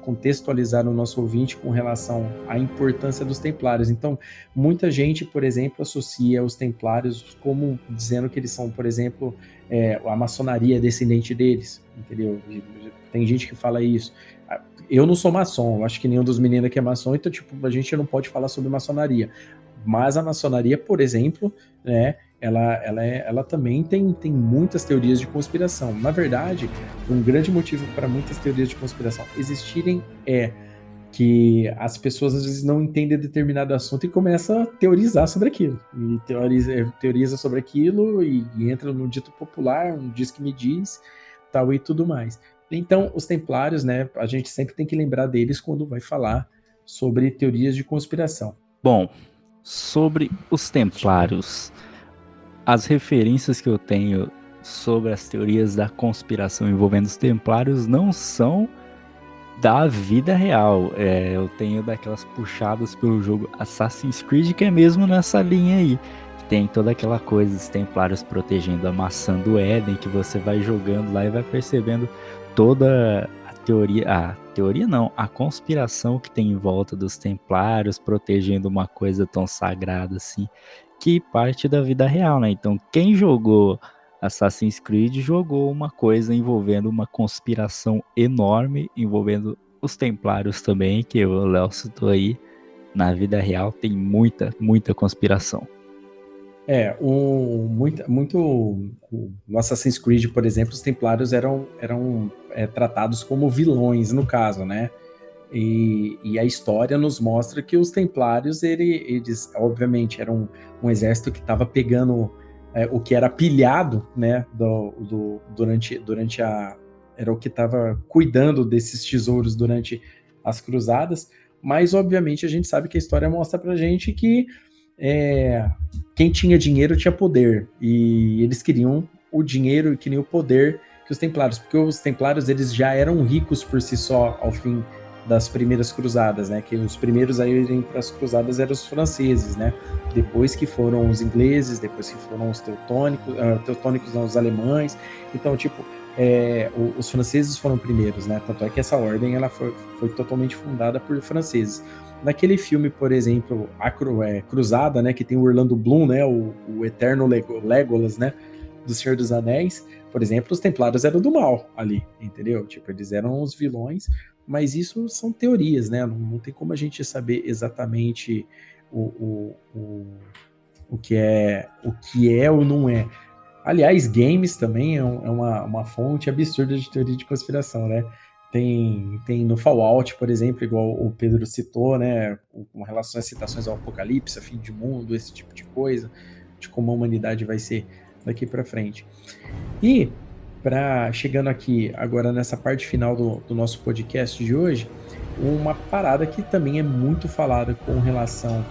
contextualizar o nosso ouvinte com relação à importância dos Templários. Então, muita gente, por exemplo, associa os Templários como dizendo que eles são, por exemplo, a maçonaria descendente deles, entendeu? Tem gente que fala isso. Eu não sou maçom, eu acho que nenhum dos meninos aqui é maçom, então, tipo, a gente não pode falar sobre maçonaria. Mas a maçonaria, por exemplo, né, ela também tem muitas teorias de conspiração. Na verdade, um grande motivo para muitas teorias de conspiração existirem é que as pessoas às vezes não entendem determinado assunto e começam a teorizar sobre aquilo. E teoriza sobre aquilo e entra no dito popular, um diz que me diz, tal e tudo mais. Então, os Templários, né, a gente sempre tem que lembrar deles quando vai falar sobre teorias de conspiração. Bom, sobre os Templários, as referências que eu tenho sobre as teorias da conspiração envolvendo os Templários não são da vida real. Eu tenho daquelas puxadas pelo jogo Assassin's Creed, que é mesmo nessa linha aí. Tem toda aquela coisa dos Templários protegendo a maçã do Éden, que você vai jogando lá e vai percebendo toda a teoria não, a conspiração que tem em volta dos Templários, protegendo uma coisa tão sagrada assim, que parte da vida real, né? Então, quem jogou Assassin's Creed jogou uma coisa envolvendo uma conspiração enorme, envolvendo os Templários também, que o Léo citou aí. Na vida real tem muita conspiração. No Assassin's Creed, por exemplo, os Templários eram tratados como vilões, no caso, né? E a história nos mostra que os Templários, eles obviamente, eram um exército que estava pegando o que era pilhado, né? Era o que estava cuidando desses tesouros durante as cruzadas, mas obviamente a gente sabe que a história mostra pra gente que quem tinha dinheiro tinha poder, e eles queriam o dinheiro e queriam o poder que os Templários, porque os Templários eles já eram ricos por si só ao fim das primeiras cruzadas, né? Que os primeiros a irem para as cruzadas eram os franceses, né? Depois que foram os ingleses, depois que foram os teutônicos não, os alemães. Então, tipo, os franceses foram primeiros, né? Tanto é que essa ordem ela foi totalmente fundada por franceses. Naquele filme, por exemplo, Cruzada, né? Que tem o Orlando Bloom, né? O eterno Legolas, né? Do Senhor dos Anéis, por exemplo, os Templários eram do mal ali, entendeu? Tipo, eles eram os vilões, mas isso são teorias, né? Não tem como a gente saber exatamente o que é ou não é. Aliás, games também é uma fonte absurda de teoria de conspiração, né? Tem no Fallout, por exemplo, igual o Pedro citou, né? Com relação às citações ao apocalipse, a fim de mundo, esse tipo de coisa, de como a humanidade vai ser daqui para frente. E chegando aqui agora nessa parte final do nosso podcast de hoje, uma parada que também é muito falada com relação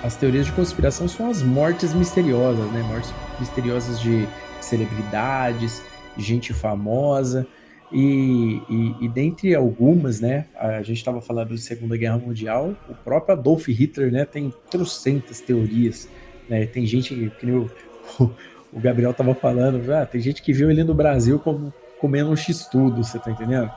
as teorias de conspiração são as mortes misteriosas, né? Mortes misteriosas de celebridades, gente famosa, e dentre algumas, né? A gente estava falando de Segunda Guerra Mundial, o próprio Adolf Hitler, né? Tem trocentas teorias, né? Tem gente que o Gabriel estava falando, tem gente que viu ele no Brasil comendo um x-tudo, você tá entendendo?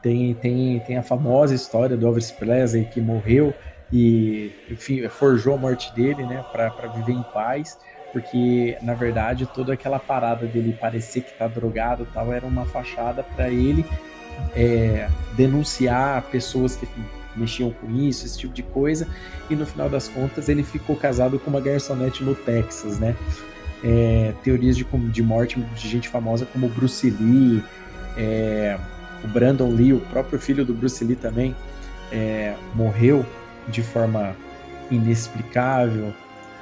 Tem a famosa história do Elvis Presley que morreu e, enfim, forjou a morte dele, né, para viver em paz, porque, na verdade, toda aquela parada dele parecer que tá drogado e tal, era uma fachada para ele denunciar pessoas que mexiam com isso, esse tipo de coisa, e no final das contas ele ficou casado com uma garçonete no Texas, né? Teorias de morte de gente famosa como o Bruce Lee, o Brandon Lee, o próprio filho do Bruce Lee também, morreu de forma inexplicável,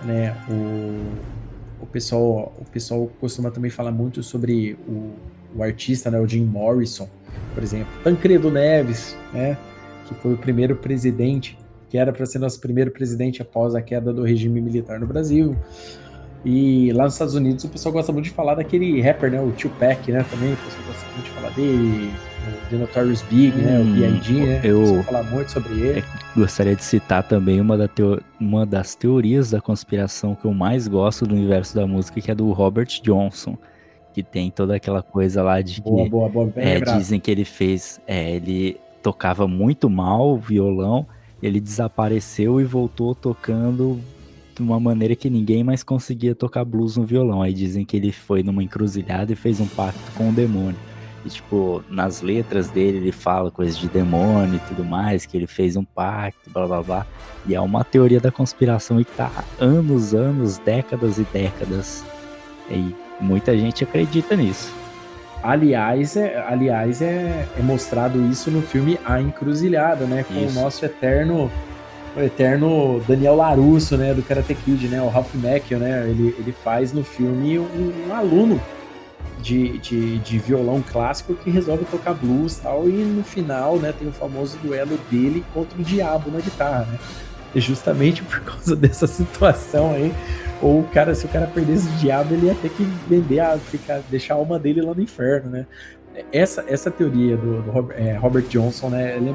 né? O pessoal costuma também falar muito sobre o artista, né? O Jim Morrison, por exemplo. Tancredo Neves, né? Que foi o primeiro presidente, que era para ser nosso primeiro presidente após a queda do regime militar no Brasil. E lá nos Estados Unidos o pessoal gosta muito de falar daquele rapper, né? O Tupac, né? Também o pessoal gosta muito de falar dele. O The Notorious Big, né? O B.I.G., né? Eu falar muito sobre ele. Gostaria de citar também uma das teorias da conspiração que eu mais gosto do universo da música, que é do Robert Johnson, que tem toda aquela coisa lá de que boa, bem dizem que ele fez, ele tocava muito mal o violão, ele desapareceu e voltou tocando de uma maneira que ninguém mais conseguia tocar blues no violão. Aí dizem que ele foi numa encruzilhada e fez um pacto com o demônio. E, tipo, nas letras dele ele fala coisas de demônio e tudo mais, que ele fez um pacto, blá blá blá. E é uma teoria da conspiração que tá há anos, décadas e décadas. E muita gente acredita nisso. Aliás, é mostrado isso no filme A Encruzilhada, né? Com o nosso eterno Daniel LaRusso, né? Do Karate Kid, né? O Ralph Macchio, né? Ele faz no filme um aluno de violão clássico que resolve tocar blues e tal, e no final, né, tem o famoso duelo dele contra o diabo na guitarra, né? E justamente por causa dessa situação aí, se o cara perdesse o diabo, ele ia ter que deixar a alma dele lá no inferno, né? Essa teoria do Robert Johnson, né, ela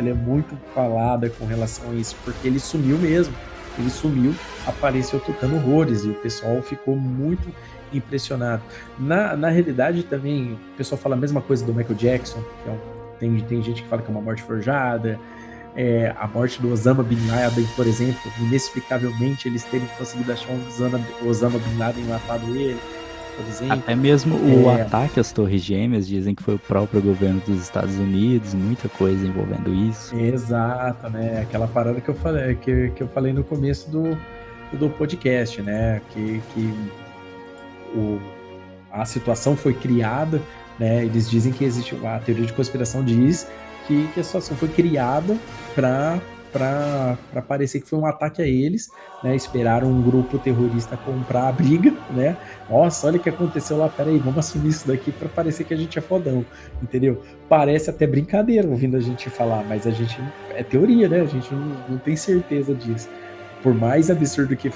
é muito falada com relação a isso, porque ele sumiu mesmo. Ele sumiu, apareceu tocando horrores, e o pessoal ficou muito impressionado. Na realidade também, o pessoal fala a mesma coisa do Michael Jackson, que tem gente que fala que é uma morte forjada, a morte do Osama Bin Laden, por exemplo, inexplicavelmente eles terem conseguido achar o Osama Bin Laden matado ele, por exemplo. Até mesmo o ataque às Torres Gêmeas, dizem que foi o próprio governo dos Estados Unidos, muita coisa envolvendo isso. Exato, né? Aquela parada que eu falei no começo do podcast, né? Que a situação foi criada, né? Eles dizem que existe, a teoria de conspiração diz que a situação foi criada para parecer que foi um ataque a eles, né? Esperaram um grupo terrorista comprar a briga, né? Nossa, olha o que aconteceu lá, peraí, vamos assumir isso daqui para parecer que a gente é fodão, entendeu? Parece até brincadeira ouvindo a gente falar, mas a gente é teoria, né? A gente não tem certeza disso. Por mais absurdo que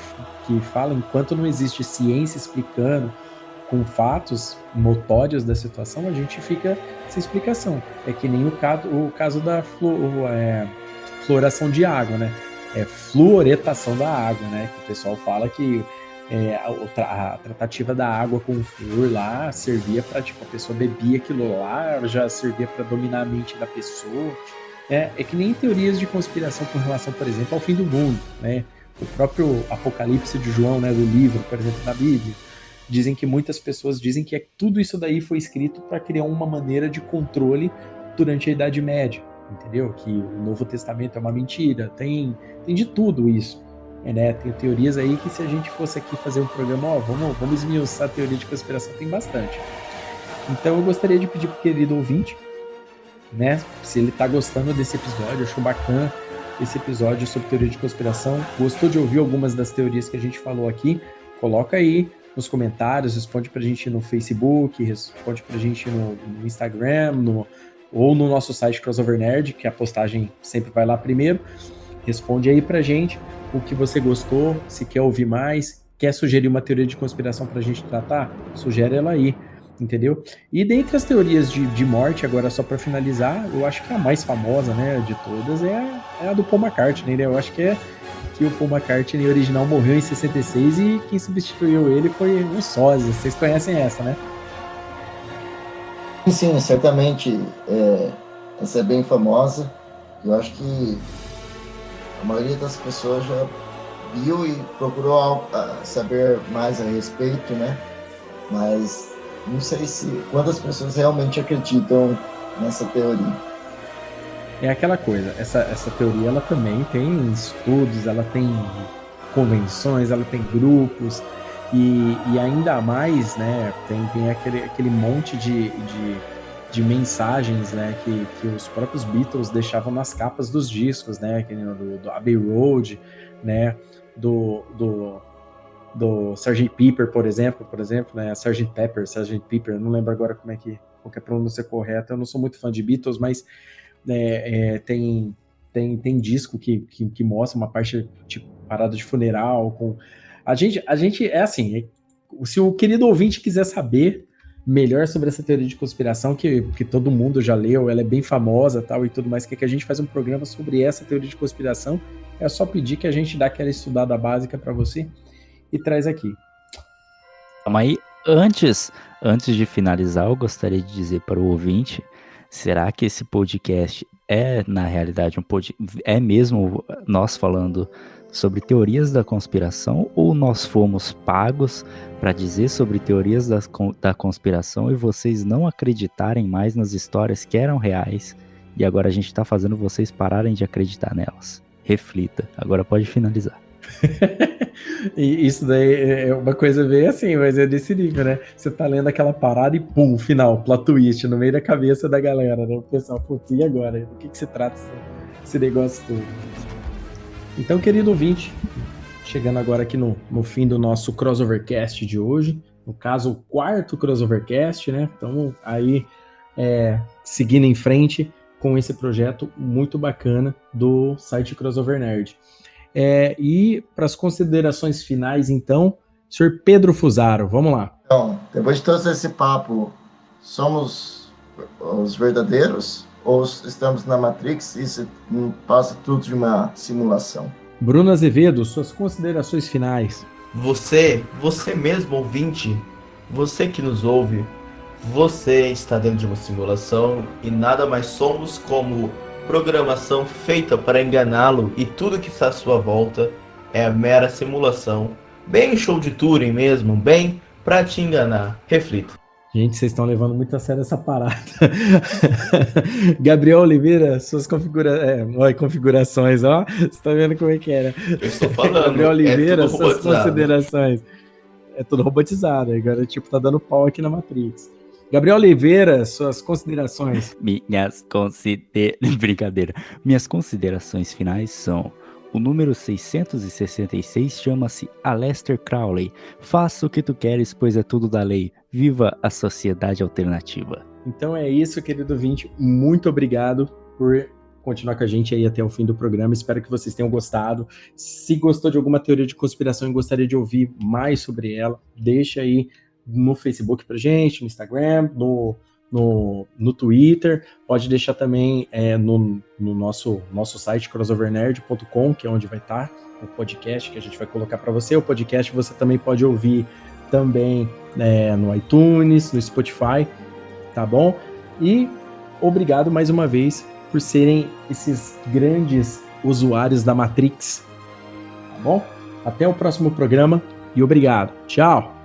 fala, enquanto não existe ciência explicando com fatos notórios da situação, a gente fica sem explicação. É que nem o caso da fluoração de água, né? É fluoretação da água, né? Que o pessoal fala que a tratativa da água com flúor lá servia para, tipo, a pessoa bebia aquilo lá, já servia para dominar a mente da pessoa. É que nem teorias de conspiração com relação, por exemplo, ao fim do mundo, né? O próprio Apocalipse de João, né, do livro, por exemplo, da Bíblia, dizem que muitas pessoas dizem que tudo isso daí foi escrito para criar uma maneira de controle durante a Idade Média, entendeu? Que o Novo Testamento é uma mentira, tem de tudo isso, né? Tem teorias aí que se a gente fosse aqui fazer um programa, vamos esmiuçar a teoria de conspiração, tem bastante. Então eu gostaria de pedir pro querido ouvinte, né, se ele tá gostando desse episódio, achou bacana esse episódio sobre teoria de conspiração, gostou de ouvir algumas das teorias que a gente falou aqui, coloca aí nos comentários, responde pra gente no Facebook, responde pra gente no Instagram, ou no nosso site Crossover Nerd, que a postagem sempre vai lá primeiro. Responde aí pra gente o que você gostou, se quer ouvir mais, quer sugerir uma teoria de conspiração pra gente tratar, sugere ela aí, entendeu? E dentre as teorias de morte, agora só pra finalizar, eu acho que a mais famosa, né, de todas é a do Paul McCartney, né? Eu acho que o Paul McCartney original morreu em 66 e quem substituiu ele foi o sósia. Vocês conhecem essa, né? Sim, certamente. Essa é bem famosa. Eu acho que a maioria das pessoas já viu e procurou saber mais a respeito, né? Mas não sei quantas pessoas realmente acreditam nessa teoria. É aquela coisa, essa teoria ela também tem estudos, ela tem convenções, ela tem grupos e ainda mais, né, tem aquele monte de mensagens, né, que os próprios Beatles deixavam nas capas dos discos, né, do Abbey Road, né, do Sgt. Pepper, por exemplo, né, Sgt. Pepper, não lembro agora qual é a pronúncia correta, eu não sou muito fã de Beatles, mas tem disco que mostra uma parte tipo parada de funeral com a gente é assim, se o querido ouvinte quiser saber melhor sobre essa teoria de conspiração que todo mundo já leu, ela é bem famosa, tal e tudo mais, que a gente faz um programa sobre essa teoria de conspiração, é só pedir que a gente dá aquela estudada básica para você e traz aqui. Calma aí, antes de finalizar, eu gostaria de dizer para o ouvinte, será que esse podcast é, na realidade, é mesmo nós falando sobre teorias da conspiração ou nós fomos pagos para dizer sobre teorias da conspiração e vocês não acreditarem mais nas histórias que eram reais e agora a gente está fazendo vocês pararem de acreditar nelas? Reflita, agora pode finalizar. E isso daí é uma coisa bem assim, mas é desse nível, né? Você tá lendo aquela parada e pum, final, plot twist no meio da cabeça da galera, né? O pessoal, putz, e agora? Do que se trata esse negócio todo? Então, querido ouvinte, chegando agora aqui no fim do nosso Crossovercast de hoje, no caso, o 4º Crossovercast, né? Então, aí, seguindo em frente com esse projeto muito bacana do site Crossover Nerd. E para as considerações finais, então, senhor Pedro Fusaro, vamos lá. Então, depois de todo esse papo, somos os verdadeiros ou estamos na Matrix e isso passa tudo de uma simulação? Bruno Azevedo, suas considerações finais. Você mesmo ouvinte, você que nos ouve, você está dentro de uma simulação e nada mais somos como programação feita para enganá-lo e tudo que está à sua volta é a mera simulação, bem show de Turing mesmo, bem para te enganar. Reflita. Gente, vocês estão levando muito a sério essa parada. Gabriel Oliveira, suas configurações, ó. Você tá vendo como é que era? Eu estou falando. Gabriel Oliveira, suas considerações. É tudo robotizado, agora tipo tá dando pau aqui na Matrix. Gabriel Oliveira, suas considerações. Brincadeira. Minhas considerações finais são: o número 666 chama-se Aleister Crowley. Faça o que tu queres, pois é tudo da lei. Viva a sociedade alternativa. Então é isso, querido ouvinte. Muito obrigado por continuar com a gente aí até o fim do programa. Espero que vocês tenham gostado. Se gostou de alguma teoria de conspiração e gostaria de ouvir mais sobre ela, deixa aí no Facebook pra gente, no Instagram, no Twitter. Pode deixar também no nosso site, crossovernerd.com, que é onde vai estar o podcast que a gente vai colocar para você. O podcast você também pode ouvir também no iTunes, no Spotify, tá bom? E obrigado mais uma vez por serem esses grandes usuários da Matrix, tá bom? Até o próximo programa e obrigado. Tchau!